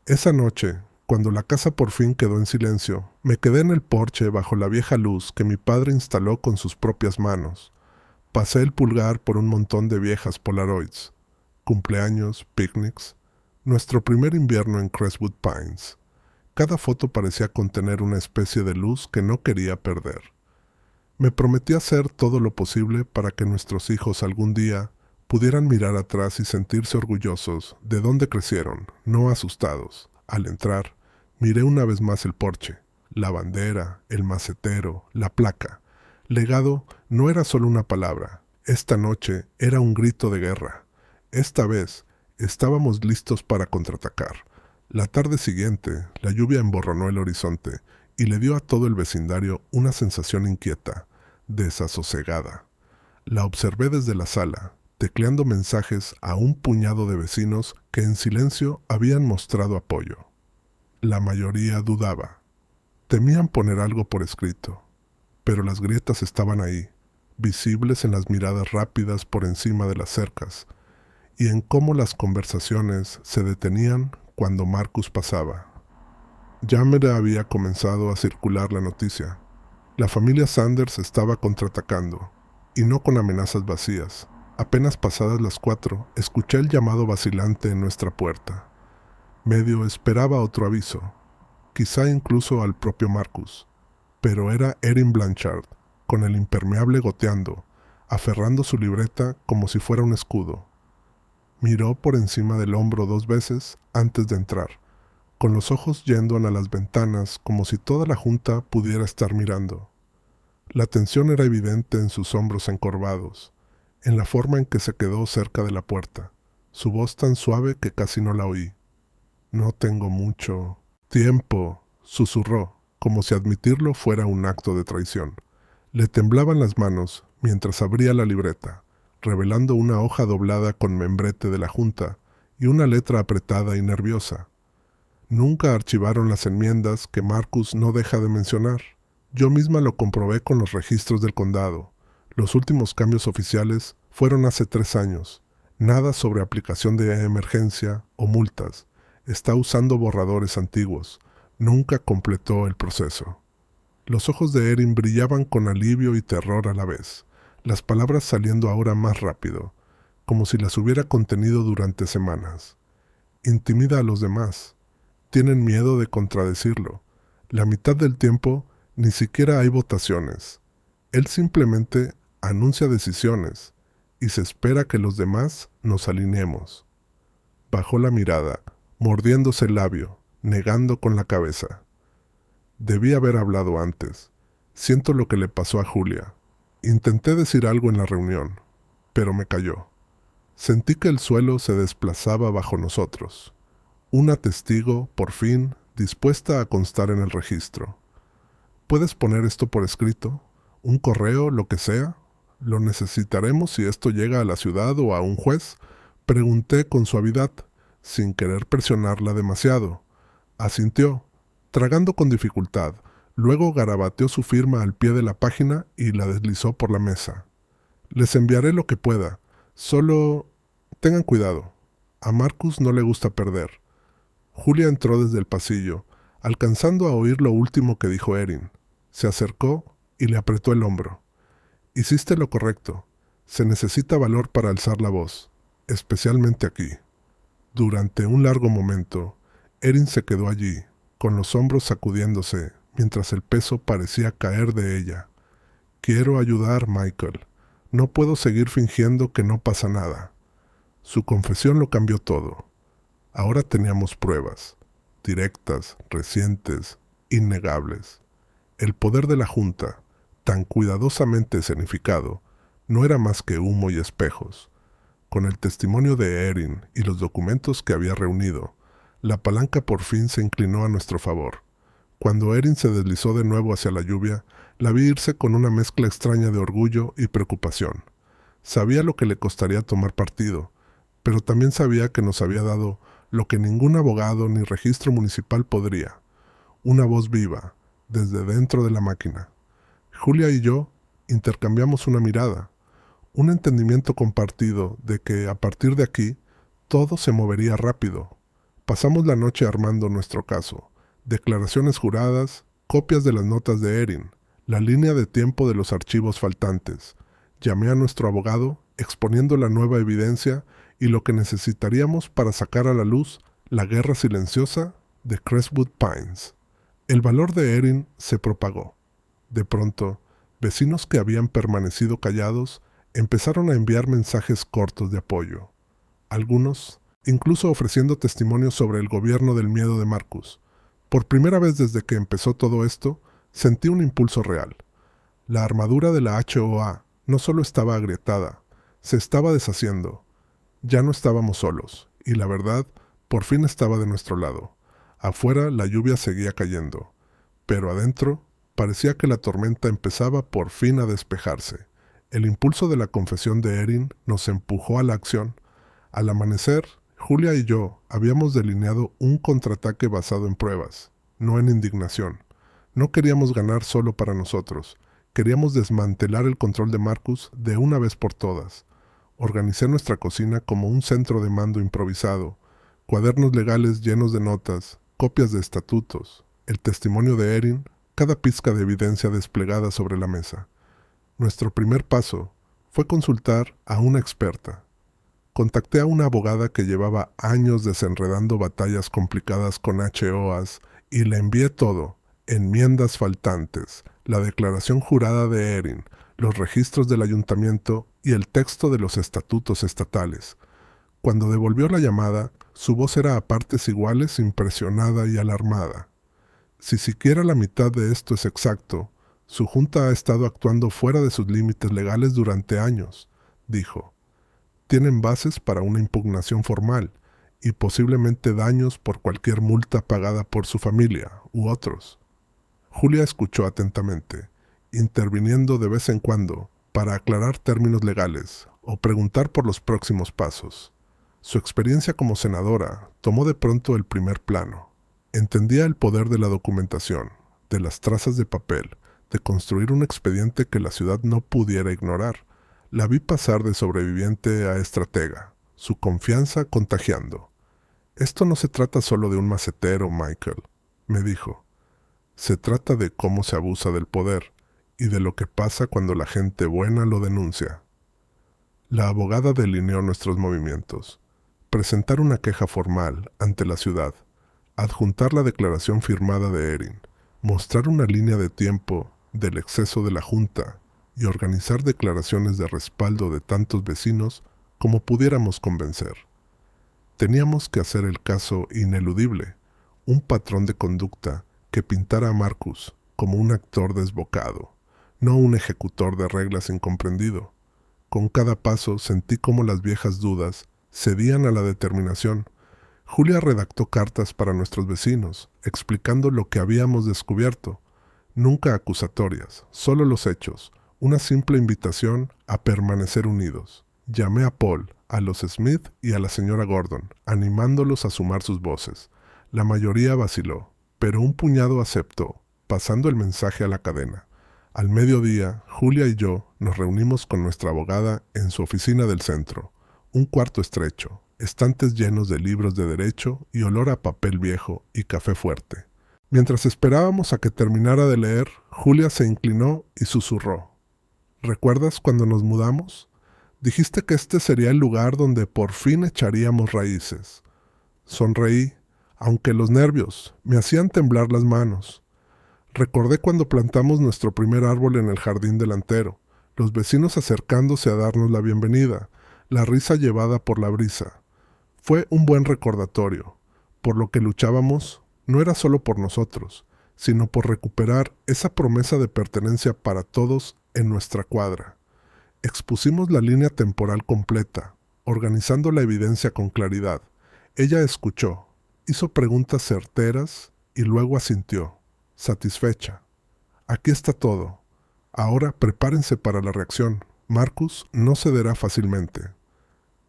Esa noche, cuando la casa por fin quedó en silencio, me quedé en el porche bajo la vieja luz que mi padre instaló con sus propias manos. Pasé el pulgar por un montón de viejas Polaroids. Cumpleaños, picnics, nuestro primer invierno en Crestwood Pines. Cada foto parecía contener una especie de luz que no quería perder. Me prometí hacer todo lo posible para que nuestros hijos algún día pudieran mirar atrás y sentirse orgullosos de dónde crecieron, no asustados. Al entrar, miré una vez más el porche, la bandera, el macetero, la placa. Legado no era solo una palabra. Esta noche era un grito de guerra. Esta vez estábamos listos para contraatacar. La tarde siguiente, la lluvia emborronó el horizonte y le dio a todo el vecindario una sensación inquieta, desasosegada. La observé desde la sala, tecleando mensajes a un puñado de vecinos que en silencio habían mostrado apoyo. La mayoría dudaba. Temían poner algo por escrito, pero las grietas estaban ahí, visibles en las miradas rápidas por encima de las cercas, y en cómo las conversaciones se detenían cuando Marcus pasaba. Ya me había comenzado a circular la noticia. La familia Sanders estaba contraatacando, y no con amenazas vacías. Apenas pasadas las 4, escuché el llamado vacilante en nuestra puerta. Medio esperaba otro aviso, quizá incluso al propio Marcus, pero era Erin Blanchard, con el impermeable goteando, aferrando su libreta como si fuera un escudo. Miró por encima del hombro 2 veces antes de entrar, con los ojos yendo a las ventanas como si toda la junta pudiera estar mirando. La tensión era evidente en sus hombros encorvados, en la forma en que se quedó cerca de la puerta, su voz tan suave que casi no la oí. «No tengo mucho tiempo», susurró, como si admitirlo fuera un acto de traición. Le temblaban las manos mientras abría la libreta, revelando una hoja doblada con membrete de la Junta y una letra apretada y nerviosa. Nunca archivaron las enmiendas que Marcus no deja de mencionar. Yo misma lo comprobé con los registros del condado. Los últimos cambios oficiales fueron hace 3 años. Nada sobre aplicación de emergencia o multas. Está usando borradores antiguos. Nunca completó el proceso. Los ojos de Erin brillaban con alivio y terror a la vez, las palabras saliendo ahora más rápido, como si las hubiera contenido durante semanas. Intimida a los demás. Tienen miedo de contradecirlo. La mitad del tiempo ni siquiera hay votaciones. Él simplemente anuncia decisiones y se espera que los demás nos alineemos. Bajó la mirada, mordiéndose el labio, negando con la cabeza. Debí haber hablado antes. Siento lo que le pasó a Julia. Intenté decir algo en la reunión, pero me calló. Sentí que el suelo se desplazaba bajo nosotros. Una testigo, por fin, dispuesta a constar en el registro. ¿Puedes poner esto por escrito? ¿Un correo, lo que sea? ¿Lo necesitaremos si esto llega a la ciudad o a un juez? Pregunté con suavidad, sin querer presionarla demasiado. Asintió, tragando con dificultad. Luego garabateó su firma al pie de la página y la deslizó por la mesa. Les enviaré lo que pueda. Solo tengan cuidado. A Marcus no le gusta perder. Julia entró desde el pasillo, alcanzando a oír lo último que dijo Erin. Se acercó y le apretó el hombro. Hiciste lo correcto. Se necesita valor para alzar la voz, especialmente aquí. Durante un largo momento, Erin se quedó allí, con los hombros sacudiéndose, mientras el peso parecía caer de ella. Quiero ayudar, Michael. No puedo seguir fingiendo que no pasa nada. Su confesión lo cambió todo. Ahora teníamos pruebas, directas, recientes, innegables. El poder de la Junta, tan cuidadosamente escenificado, no era más que humo y espejos. Con el testimonio de Erin y los documentos que había reunido, la palanca por fin se inclinó a nuestro favor. Cuando Erin se deslizó de nuevo hacia la lluvia, la vi irse con una mezcla extraña de orgullo y preocupación. Sabía lo que le costaría tomar partido, pero también sabía que nos había dado lo que ningún abogado ni registro municipal podría: una voz viva, desde dentro de la máquina. Julia y yo intercambiamos una mirada, un entendimiento compartido de que a partir de aquí todo se movería rápido. Pasamos la noche armando nuestro caso, declaraciones juradas, copias de las notas de Erin, la línea de tiempo de los archivos faltantes. Llamé a nuestro abogado exponiendo la nueva evidencia y lo que necesitaríamos para sacar a la luz la guerra silenciosa de Crestwood Pines. El valor de Erin se propagó. De pronto, vecinos que habían permanecido callados empezaron a enviar mensajes cortos de apoyo. Algunos, incluso ofreciendo testimonios sobre el gobierno del miedo de Marcus. Por primera vez desde que empezó todo esto, sentí un impulso real. La armadura de la HOA no solo estaba agrietada, se estaba deshaciendo. Ya no estábamos solos, y la verdad, por fin estaba de nuestro lado. Afuera la lluvia seguía cayendo, pero adentro parecía que la tormenta empezaba por fin a despejarse. El impulso de la confesión de Erin nos empujó a la acción. Al amanecer, Julia y yo habíamos delineado un contraataque basado en pruebas, no en indignación. No queríamos ganar solo para nosotros. Queríamos desmantelar el control de Marcus de una vez por todas. Organicé nuestra cocina como un centro de mando improvisado, cuadernos legales llenos de notas, copias de estatutos, el testimonio de Erin, cada pizca de evidencia desplegada sobre la mesa. Nuestro primer paso fue consultar a una experta. Contacté a una abogada que llevaba años desenredando batallas complicadas con HOAs y le envié todo: enmiendas faltantes, la declaración jurada de Erin, los registros del ayuntamiento y el texto de los estatutos estatales. Cuando devolvió la llamada, su voz era a partes iguales impresionada y alarmada. Si siquiera la mitad de esto es exacto, su junta ha estado actuando fuera de sus límites legales durante años, dijo. Tienen bases para una impugnación formal y posiblemente daños por cualquier multa pagada por su familia u otros. Julia escuchó atentamente, interviniendo de vez en cuando para aclarar términos legales o preguntar por los próximos pasos. Su experiencia como senadora tomó de pronto el primer plano. Entendía el poder de la documentación, de las trazas de papel, de construir un expediente que la ciudad no pudiera ignorar. La vi pasar de sobreviviente a estratega, su confianza contagiando. Esto no se trata solo de un macetero, Michael, me dijo. Se trata de cómo se abusa del poder y de lo que pasa cuando la gente buena lo denuncia. La abogada delineó nuestros movimientos. Presentar una queja formal ante la ciudad, adjuntar la declaración firmada de Erin, mostrar una línea de tiempo del exceso de la Junta y organizar declaraciones de respaldo de tantos vecinos como pudiéramos convencer. Teníamos que hacer el caso ineludible, un patrón de conducta que pintara a Marcus como un actor desbocado, no un ejecutor de reglas incomprendido. Con cada paso sentí cómo las viejas dudas cedían a la determinación. Julia redactó cartas para nuestros vecinos, explicando lo que habíamos descubierto. Nunca acusatorias, solo los hechos, una simple invitación a permanecer unidos. Llamé a Paul, a los Smith y a la señora Gordon, animándolos a sumar sus voces. La mayoría vaciló, pero un puñado aceptó, pasando el mensaje a la cadena. Al mediodía, Julia y yo nos reunimos con nuestra abogada en su oficina del centro. Un cuarto estrecho, estantes llenos de libros de derecho y olor a papel viejo y café fuerte. Mientras esperábamos a que terminara de leer, Julia se inclinó y susurró. ¿Recuerdas cuando nos mudamos? Dijiste que este sería el lugar donde por fin echaríamos raíces. Sonreí, aunque los nervios me hacían temblar las manos. Recordé cuando plantamos nuestro primer árbol en el jardín delantero, los vecinos acercándose a darnos la bienvenida, la risa llevada por la brisa. Fue un buen recordatorio. Por lo que luchábamos no era solo por nosotros, sino por recuperar esa promesa de pertenencia para todos en nuestra cuadra. Expusimos la línea temporal completa, organizando la evidencia con claridad. Ella escuchó, hizo preguntas certeras y luego asintió, satisfecha. Aquí está todo. Ahora prepárense para la reacción. Marcus no cederá fácilmente.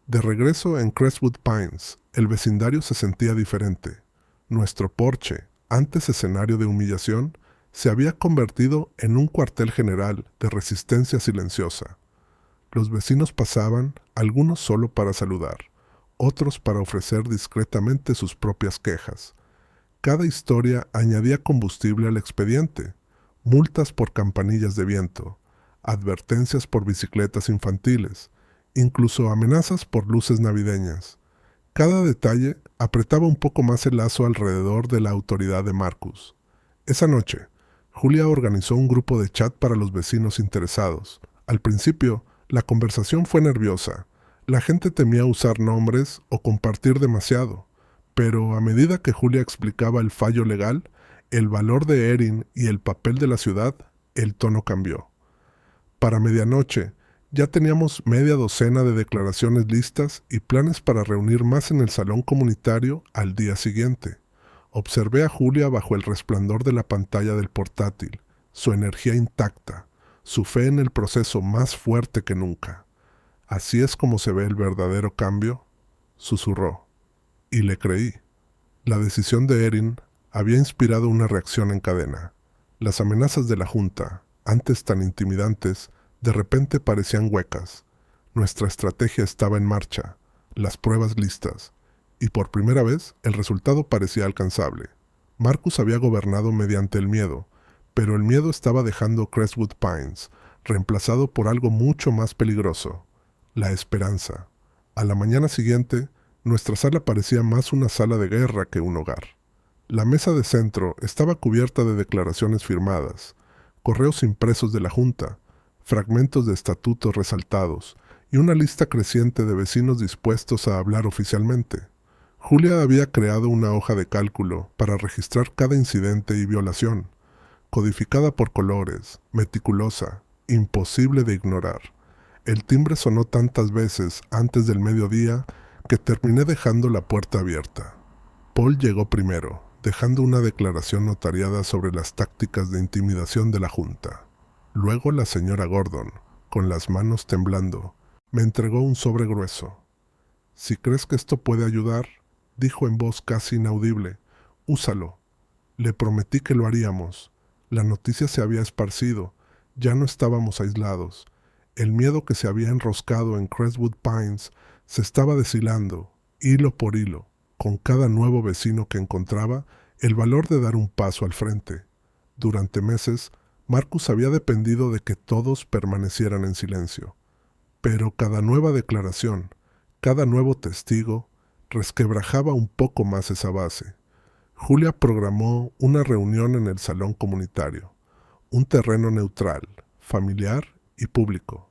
De regreso en Crestwood Pines, el vecindario se sentía diferente. Nuestro porche, antes escenario de humillación, se había convertido en un cuartel general de resistencia silenciosa. Los vecinos pasaban, algunos solo para saludar, otros para ofrecer discretamente sus propias quejas. Cada historia añadía combustible al expediente, multas por campanillas de viento, advertencias por bicicletas infantiles, incluso amenazas por luces navideñas. Cada detalle apretaba un poco más el lazo alrededor de la autoridad de Marcus. Esa noche, Julia organizó un grupo de chat para los vecinos interesados. Al principio, la conversación fue nerviosa. La gente temía usar nombres o compartir demasiado. Pero a medida que Julia explicaba el fallo legal, el valor de Erin y el papel de la ciudad, el tono cambió. Para medianoche, ya teníamos media docena de declaraciones listas y planes para reunir más en el salón comunitario al día siguiente. Observé a Julia bajo el resplandor de la pantalla del portátil, su energía intacta, su fe en el proceso más fuerte que nunca. ¿Así es como se ve el verdadero cambio?, susurró. Y le creí. La decisión de Erin había inspirado una reacción en cadena. Las amenazas de la Junta, antes tan intimidantes, de repente parecían huecas. Nuestra estrategia estaba en marcha, las pruebas listas, y por primera vez el resultado parecía alcanzable. Marcus había gobernado mediante el miedo, pero el miedo estaba dejando Crestwood Pines, reemplazado por algo mucho más peligroso, la esperanza. A la mañana siguiente, nuestra sala parecía más una sala de guerra que un hogar. La mesa de centro estaba cubierta de declaraciones firmadas, correos impresos de la Junta, fragmentos de estatutos resaltados y una lista creciente de vecinos dispuestos a hablar oficialmente. Julia había creado una hoja de cálculo para registrar cada incidente y violación, codificada por colores, meticulosa, imposible de ignorar. El timbre sonó tantas veces antes del mediodía que terminé dejando la puerta abierta. Paul llegó primero, dejando una declaración notariada sobre las tácticas de intimidación de la Junta. Luego la señora Gordon, con las manos temblando, me entregó un sobre grueso. «Si crees que esto puede ayudar», dijo en voz casi inaudible, «úsalo». Le prometí que lo haríamos. La noticia se había esparcido, ya no estábamos aislados. El miedo que se había enroscado en Crestwood Pines se estaba deshilando, hilo por hilo, con cada nuevo vecino que encontraba el valor de dar un paso al frente. Durante meses, Marcus había dependido de que todos permanecieran en silencio. Pero cada nueva declaración, cada nuevo testigo, resquebrajaba un poco más esa base. Julia programó una reunión en el salón comunitario, un terreno neutral, familiar y público.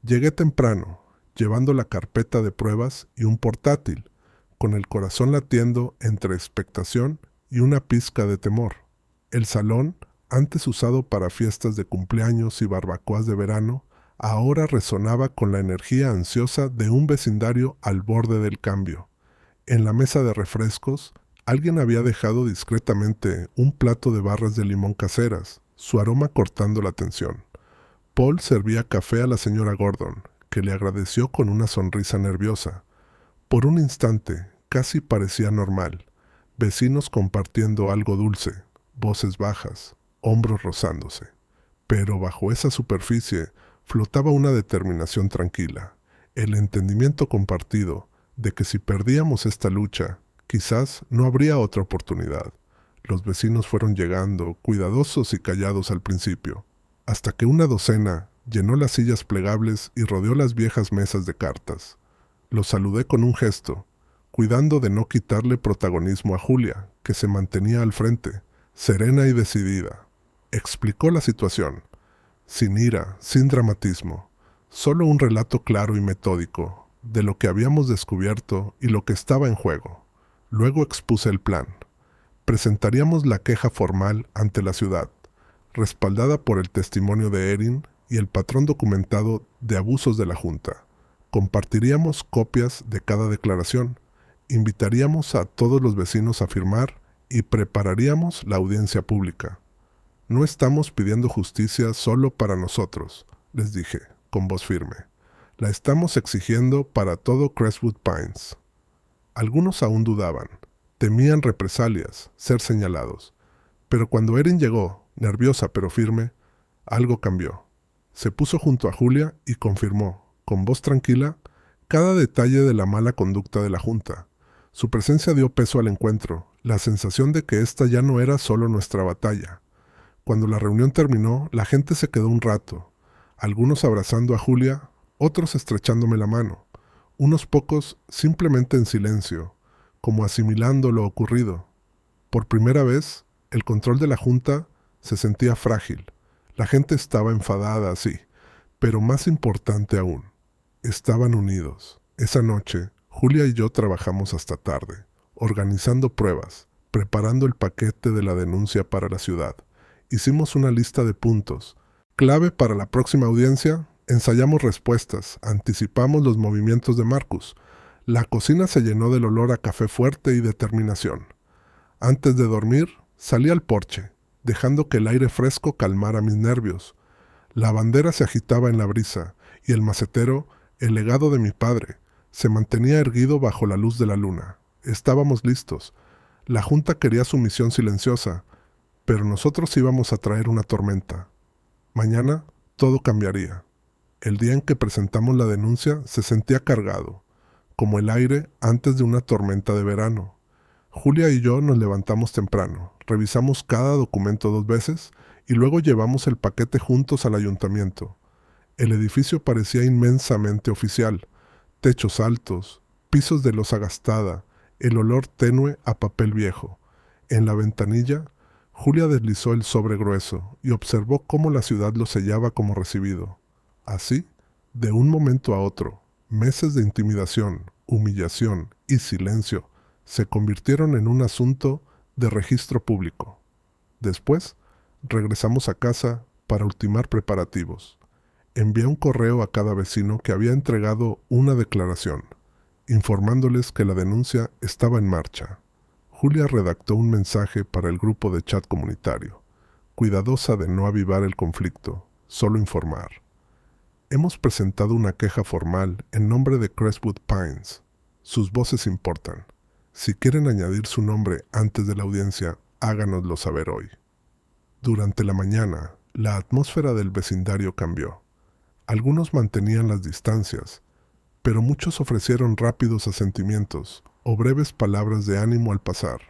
Llegué temprano, llevando la carpeta de pruebas y un portátil, con el corazón latiendo entre expectación y una pizca de temor. El salón, antes usado para fiestas de cumpleaños y barbacoas de verano, ahora resonaba con la energía ansiosa de un vecindario al borde del cambio. En la mesa de refrescos, alguien había dejado discretamente un plato de barras de limón caseras, su aroma cortando la tensión. Paul servía café a la señora Gordon, que le agradeció con una sonrisa nerviosa. Por un instante, casi parecía normal. Vecinos compartiendo algo dulce, voces bajas, hombros rozándose. Pero bajo esa superficie flotaba una determinación tranquila, el entendimiento compartido de que si perdíamos esta lucha, quizás no habría otra oportunidad. Los vecinos fueron llegando, cuidadosos y callados al principio, hasta que una docena llenó las sillas plegables y rodeó las viejas mesas de cartas. Los saludé con un gesto, cuidando de no quitarle protagonismo a Julia, que se mantenía al frente, serena y decidida. Explicó la situación, sin ira, sin dramatismo, solo un relato claro y metódico de lo que habíamos descubierto y lo que estaba en juego. Luego expuse el plan. Presentaríamos la queja formal ante la ciudad, respaldada por el testimonio de Erin y el patrón documentado de abusos de la Junta. Compartiríamos copias de cada declaración, invitaríamos a todos los vecinos a firmar y prepararíamos la audiencia pública. No estamos pidiendo justicia solo para nosotros, les dije, con voz firme. La estamos exigiendo para todo Crestwood Pines. Algunos aún dudaban, temían represalias, ser señalados. Pero cuando Erin llegó, nerviosa pero firme, algo cambió. Se puso junto a Julia y confirmó, con voz tranquila, cada detalle de la mala conducta de la Junta. Su presencia dio peso al encuentro, la sensación de que esta ya no era solo nuestra batalla. Cuando la reunión terminó, la gente se quedó un rato, algunos abrazando a Julia, otros estrechándome la mano, unos pocos simplemente en silencio, como asimilando lo ocurrido. Por primera vez, el control de la Junta se sentía frágil. La gente estaba enfadada, sí, pero más importante aún, estaban unidos. Esa noche, Julia y yo trabajamos hasta tarde, organizando pruebas, preparando el paquete de la denuncia para la ciudad. Hicimos una lista de puntos. Clave para la próxima audiencia, ensayamos respuestas, anticipamos los movimientos de Marcus. La cocina se llenó del olor a café fuerte y determinación. Antes de dormir, salí al porche, dejando que el aire fresco calmara mis nervios. La bandera se agitaba en la brisa, y el macetero, el legado de mi padre, se mantenía erguido bajo la luz de la luna. Estábamos listos. La Junta quería su misión silenciosa, pero nosotros íbamos a traer una tormenta. Mañana todo cambiaría. El día en que presentamos la denuncia se sentía cargado, como el aire antes de una tormenta de verano. Julia y yo nos levantamos temprano, revisamos cada documento 2 veces y luego llevamos el paquete juntos al ayuntamiento. El edificio parecía inmensamente oficial, techos altos, pisos de losa gastada, el olor tenue a papel viejo. En la ventanilla, Julia deslizó el sobre grueso y observó cómo la ciudad lo sellaba como recibido. Así, de un momento a otro, meses de intimidación, humillación y silencio se convirtieron en un asunto de registro público. Después, regresamos a casa para ultimar preparativos. Envié un correo a cada vecino que había entregado una declaración, informándoles que la denuncia estaba en marcha. Julia redactó un mensaje para el grupo de chat comunitario, cuidadosa de no avivar el conflicto, solo informar. Hemos presentado una queja formal en nombre de Crestwood Pines. Sus voces importan. Si quieren añadir su nombre antes de la audiencia, háganoslo saber hoy. Durante la mañana, la atmósfera del vecindario cambió. Algunos mantenían las distancias, pero muchos ofrecieron rápidos asentimientos o breves palabras de ánimo al pasar.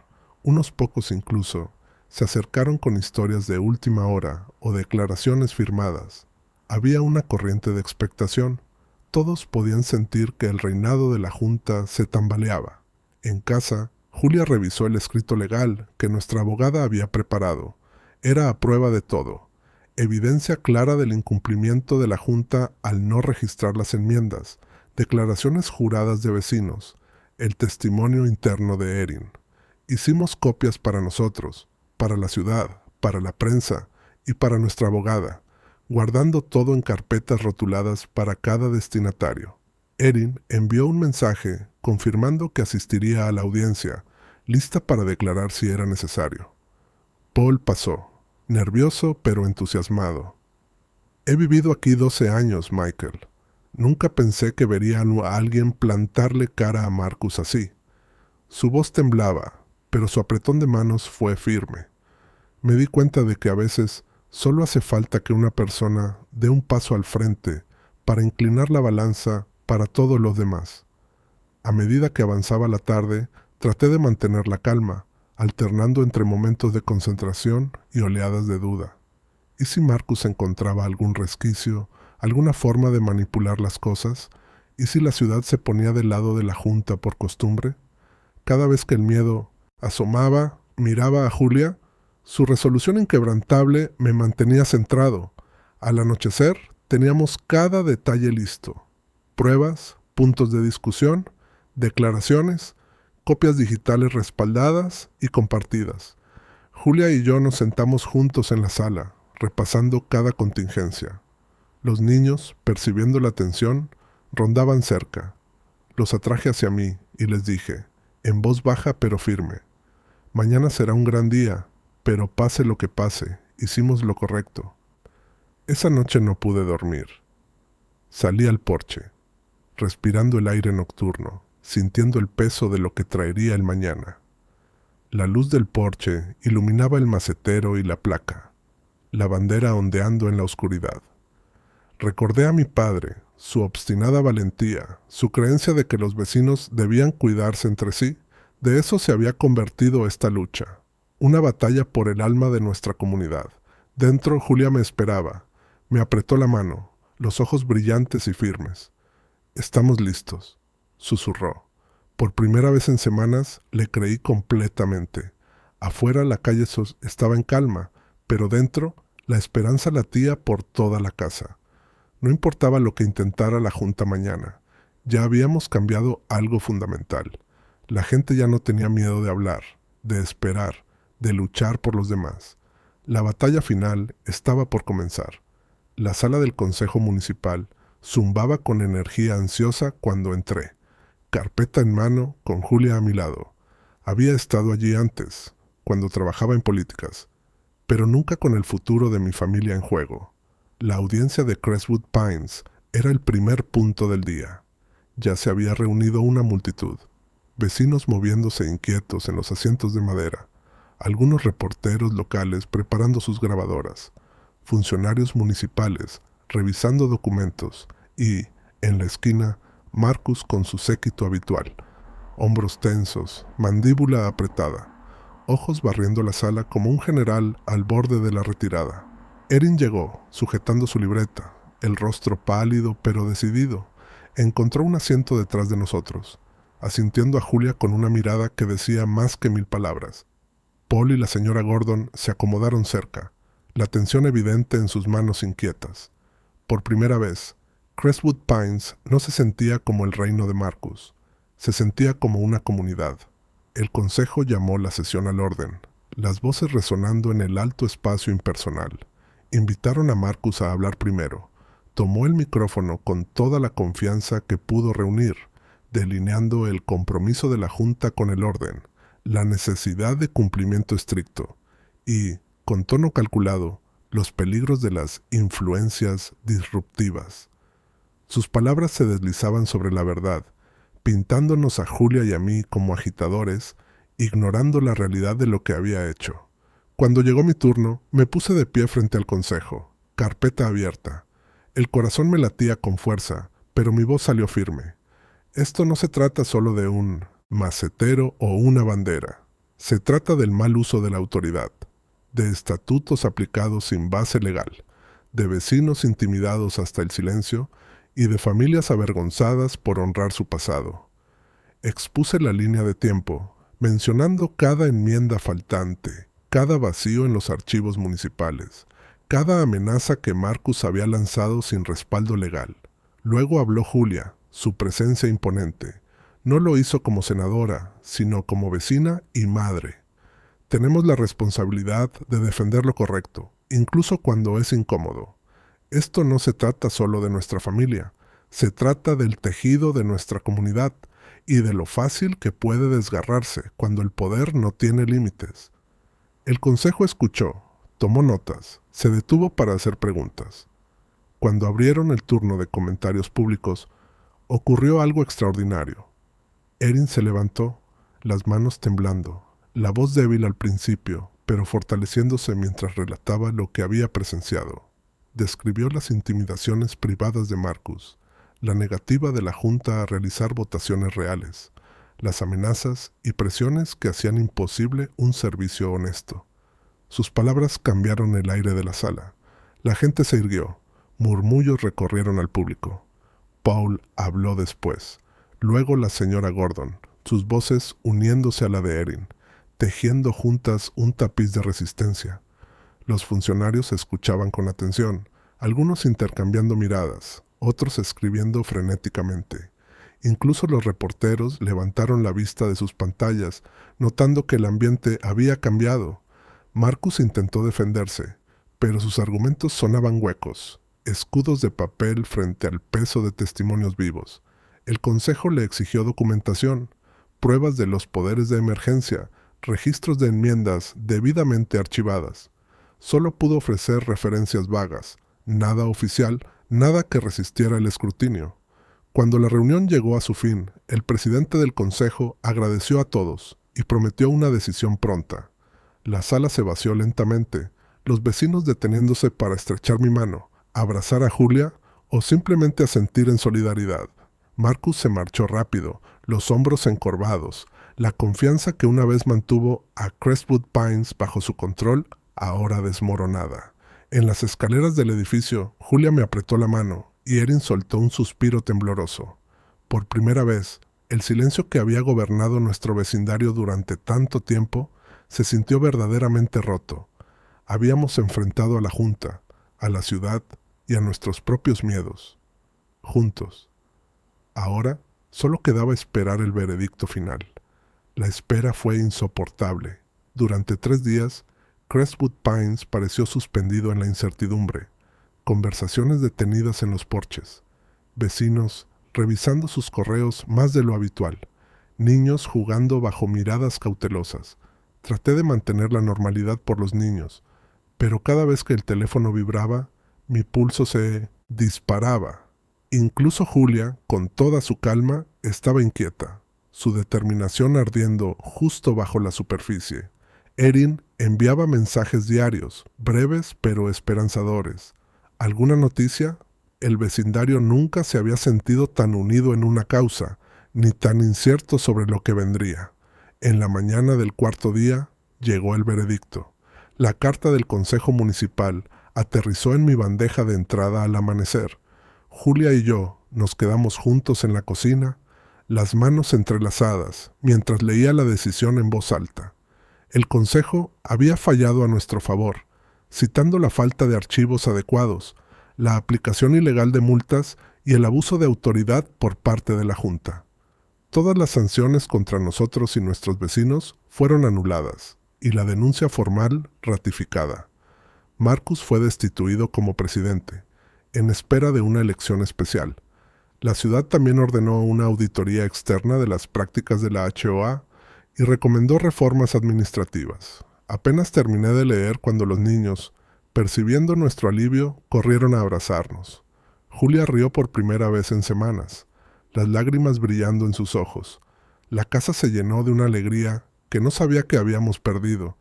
Unos pocos incluso se acercaron con historias de última hora o declaraciones firmadas. Había una corriente de expectación. Todos podían sentir que el reinado de la Junta se tambaleaba. En casa, Julia revisó el escrito legal que nuestra abogada había preparado. Era a prueba de todo. Evidencia clara del incumplimiento de la Junta al no registrar las enmiendas, declaraciones juradas de vecinos, el testimonio interno de Erin. Hicimos copias para nosotros, para la ciudad, para la prensa y para nuestra abogada, guardando todo en carpetas rotuladas para cada destinatario. Erin envió un mensaje confirmando que asistiría a la audiencia, lista para declarar si era necesario. Paul pasó, nervioso pero entusiasmado. He vivido aquí 12 años, Michael. Nunca pensé que vería a alguien plantarle cara a Marcus así. Su voz temblaba, pero su apretón de manos fue firme. Me di cuenta de que a veces solo hace falta que una persona dé un paso al frente para inclinar la balanza para todos los demás. A medida que avanzaba la tarde, traté de mantener la calma, alternando entre momentos de concentración y oleadas de duda. ¿Y si Marcus encontraba algún resquicio, alguna forma de manipular las cosas? ¿Y si la ciudad se ponía del lado de la Junta por costumbre? Cada vez que el miedo asomaba, miraba a Julia, su resolución inquebrantable me mantenía centrado. Al anochecer teníamos cada detalle listo. Pruebas, puntos de discusión, declaraciones, copias digitales respaldadas y compartidas. Julia y yo nos sentamos juntos en la sala, repasando cada contingencia. Los niños, percibiendo la tensión, rondaban cerca. Los atraje hacia mí y les dije, en voz baja pero firme, mañana será un gran día, pero pase lo que pase, hicimos lo correcto. Esa noche no pude dormir. Salí al porche, respirando el aire nocturno, sintiendo el peso de lo que traería el mañana. La luz del porche iluminaba el macetero y la placa, la bandera ondeando en la oscuridad. Recordé a mi padre, su obstinada valentía, su creencia de que los vecinos debían cuidarse entre sí. De eso se había convertido esta lucha, una batalla por el alma de nuestra comunidad. Dentro, Julia me esperaba. Me apretó la mano, los ojos brillantes y firmes. «Estamos listos», susurró. Por primera vez en semanas le creí completamente. Afuera la calle estaba en calma, pero dentro la esperanza latía por toda la casa. No importaba lo que intentara la Junta mañana, ya habíamos cambiado algo fundamental. La gente ya no tenía miedo de hablar, de esperar, de luchar por los demás. La batalla final estaba por comenzar. La sala del Consejo Municipal zumbaba con energía ansiosa cuando entré, carpeta en mano, con Julia a mi lado. Había estado allí antes, cuando trabajaba en políticas, pero nunca con el futuro de mi familia en juego. La audiencia de Crestwood Pines era el primer punto del día. Ya se había reunido una multitud, vecinos moviéndose inquietos en los asientos de madera, algunos reporteros locales preparando sus grabadoras, funcionarios municipales revisando documentos y, en la esquina, Marcus con su séquito habitual, hombros tensos, mandíbula apretada, ojos barriendo la sala como un general al borde de la retirada. Erin llegó, sujetando su libreta, el rostro pálido pero decidido. Encontró un asiento detrás de nosotros, asintiendo a Julia con una mirada que decía más que 1000 palabras. Paul y la señora Gordon se acomodaron cerca, la tensión evidente en sus manos inquietas. Por primera vez, Crestwood Pines no se sentía como el reino de Marcus, se sentía como una comunidad. El consejo llamó la sesión al orden, las voces resonando en el alto espacio impersonal. Invitaron a Marcus a hablar primero. Tomó el micrófono con toda la confianza que pudo reunir, delineando el compromiso de la Junta con el orden, la necesidad de cumplimiento estricto y, con tono calculado, los peligros de las influencias disruptivas. Sus palabras se deslizaban sobre la verdad, pintándonos a Julia y a mí como agitadores, ignorando la realidad de lo que había hecho. Cuando llegó mi turno, me puse de pie frente al consejo, carpeta abierta. El corazón me latía con fuerza, pero mi voz salió firme. Esto no se trata solo de un macetero o una bandera. Se trata del mal uso de la autoridad, de estatutos aplicados sin base legal, de vecinos intimidados hasta el silencio y de familias avergonzadas por honrar su pasado. Expuse la línea de tiempo, mencionando cada enmienda faltante, cada vacío en los archivos municipales, cada amenaza que Marcus había lanzado sin respaldo legal. Luego habló Julia, su presencia imponente. No lo hizo como senadora, sino como vecina y madre. Tenemos la responsabilidad de defender lo correcto, incluso cuando es incómodo. Esto no se trata solo de nuestra familia, se trata del tejido de nuestra comunidad y de lo fácil que puede desgarrarse cuando el poder no tiene límites. El consejo escuchó, tomó notas, se detuvo para hacer preguntas. Cuando abrieron el turno de comentarios públicos, ocurrió algo extraordinario. Erin se levantó, las manos temblando, la voz débil al principio, pero fortaleciéndose mientras relataba lo que había presenciado. Describió las intimidaciones privadas de Marcus, la negativa de la Junta a realizar votaciones reales, las amenazas y presiones que hacían imposible un servicio honesto. Sus palabras cambiaron el aire de la sala. La gente se irguió, murmullos recorrieron al público. Paul habló después, luego la señora Gordon, sus voces uniéndose a la de Erin, tejiendo juntas un tapiz de resistencia. Los funcionarios escuchaban con atención, algunos intercambiando miradas, otros escribiendo frenéticamente. Incluso los reporteros levantaron la vista de sus pantallas, notando que el ambiente había cambiado. Marcus intentó defenderse, pero sus argumentos sonaban huecos, escudos de papel frente al peso de testimonios vivos. El consejo le exigió documentación, pruebas de los poderes de emergencia, registros de enmiendas debidamente archivadas. Solo pudo ofrecer referencias vagas, nada oficial, nada que resistiera el escrutinio. Cuando la reunión llegó a su fin, el presidente del consejo agradeció a todos y prometió una decisión pronta. La sala se vació lentamente, los vecinos deteniéndose para estrechar mi mano, abrazar a Julia o simplemente asentir en solidaridad. Marcus se marchó rápido, los hombros encorvados. La confianza que una vez mantuvo a Crestwood Pines bajo su control, ahora desmoronada. En las escaleras del edificio, Julia me apretó la mano y Erin soltó un suspiro tembloroso. Por primera vez, el silencio que había gobernado nuestro vecindario durante tanto tiempo se sintió verdaderamente roto. Habíamos enfrentado a la Junta, a la ciudad y a nuestros propios miedos. Juntos. Ahora solo quedaba esperar el veredicto final. La espera fue insoportable. Durante 3 días, Crestwood Pines pareció suspendido en la incertidumbre. Conversaciones detenidas en los porches. Vecinos revisando sus correos más de lo habitual. Niños jugando bajo miradas cautelosas. Traté de mantener la normalidad por los niños, pero cada vez que el teléfono vibraba, mi pulso se disparaba. Incluso Julia, con toda su calma, estaba inquieta, su determinación ardiendo justo bajo la superficie. Erin enviaba mensajes diarios, breves pero esperanzadores. ¿Alguna noticia? El vecindario nunca se había sentido tan unido en una causa, ni tan incierto sobre lo que vendría. En la mañana del 4.º día, llegó el veredicto. La carta del Consejo Municipal aterrizó en mi bandeja de entrada al amanecer. Julia y yo nos quedamos juntos en la cocina, las manos entrelazadas, mientras leía la decisión en voz alta. El Consejo había fallado a nuestro favor, citando la falta de archivos adecuados, la aplicación ilegal de multas y el abuso de autoridad por parte de la Junta. Todas las sanciones contra nosotros y nuestros vecinos fueron anuladas, y la denuncia formal ratificada. Marcus fue destituido como presidente, en espera de una elección especial. La ciudad también ordenó una auditoría externa de las prácticas de la HOA y recomendó reformas administrativas. Apenas terminé de leer cuando los niños, percibiendo nuestro alivio, corrieron a abrazarnos. Julia rió por primera vez en semanas, las lágrimas brillando en sus ojos. La casa se llenó de una alegría que no sabía que habíamos perdido.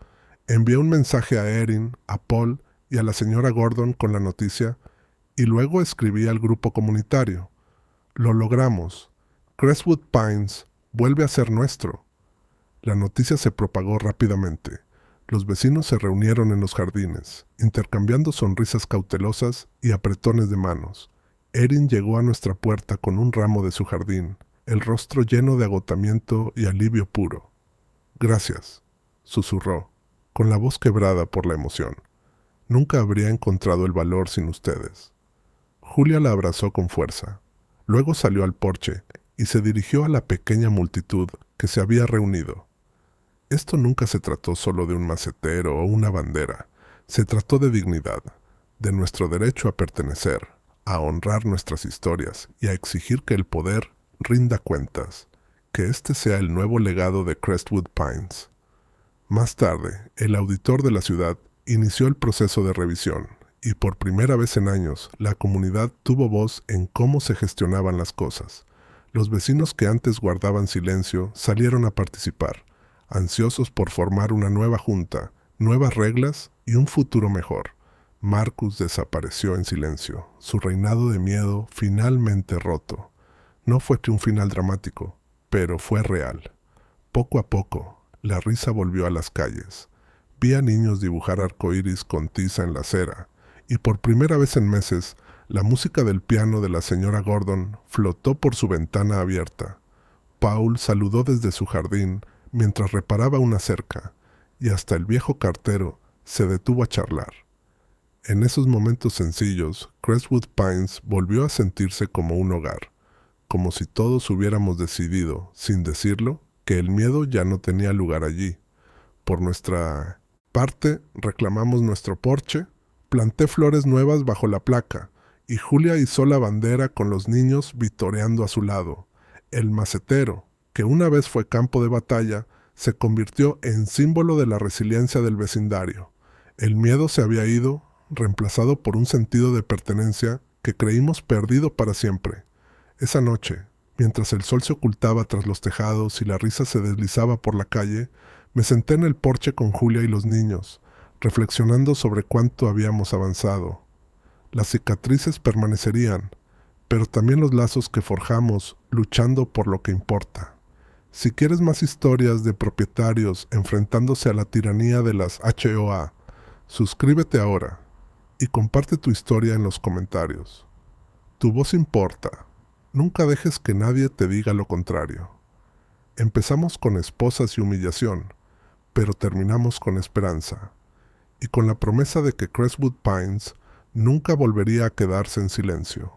Envié un mensaje a Erin, a Paul y a la señora Gordon con la noticia y luego escribí al grupo comunitario. Lo logramos. Crestwood Pines vuelve a ser nuestro. La noticia se propagó rápidamente. Los vecinos se reunieron en los jardines, intercambiando sonrisas cautelosas y apretones de manos. Erin llegó a nuestra puerta con un ramo de su jardín, el rostro lleno de agotamiento y alivio puro. «Gracias», susurró, con la voz quebrada por la emoción. «Nunca habría encontrado el valor sin ustedes». Julia la abrazó con fuerza. Luego salió al porche y se dirigió a la pequeña multitud que se había reunido. Esto nunca se trató solo de un macetero o una bandera. Se trató de dignidad, de nuestro derecho a pertenecer, a honrar nuestras historias y a exigir que el poder rinda cuentas, que este sea el nuevo legado de Crestwood Pines. Más tarde, el auditor de la ciudad inició el proceso de revisión y por primera vez en años la comunidad tuvo voz en cómo se gestionaban las cosas. Los vecinos que antes guardaban silencio salieron a participar, ansiosos por formar una nueva junta, nuevas reglas y un futuro mejor. Marcus desapareció en silencio, su reinado de miedo finalmente roto. No fue que un final dramático, pero fue real. Poco a poco, la risa volvió a las calles. Vi a niños dibujar arcoíris con tiza en la acera, y por primera vez en meses, la música del piano de la señora Gordon flotó por su ventana abierta. Paul saludó desde su jardín mientras reparaba una cerca, y hasta el viejo cartero se detuvo a charlar. En esos momentos sencillos, Crestwood Pines volvió a sentirse como un hogar, como si todos hubiéramos decidido, sin decirlo, que el miedo ya no tenía lugar allí. Por nuestra parte, reclamamos nuestro porche, planté flores nuevas bajo la placa, y Julia izó la bandera con los niños vitoreando a su lado. El macetero, que una vez fue campo de batalla, se convirtió en símbolo de la resiliencia del vecindario. El miedo se había ido, reemplazado por un sentido de pertenencia que creímos perdido para siempre. Esa noche, mientras el sol se ocultaba tras los tejados y la risa se deslizaba por la calle, me senté en el porche con Julia y los niños, reflexionando sobre cuánto habíamos avanzado. Las cicatrices permanecerían, pero también los lazos que forjamos luchando por lo que importa. Si quieres más historias de propietarios enfrentándose a la tiranía de las HOA, suscríbete ahora y comparte tu historia en los comentarios. Tu voz importa. Nunca dejes que nadie te diga lo contrario. Empezamos con esposas y humillación, pero terminamos con esperanza, y con la promesa de que Crestwood Pines nunca volvería a quedarse en silencio.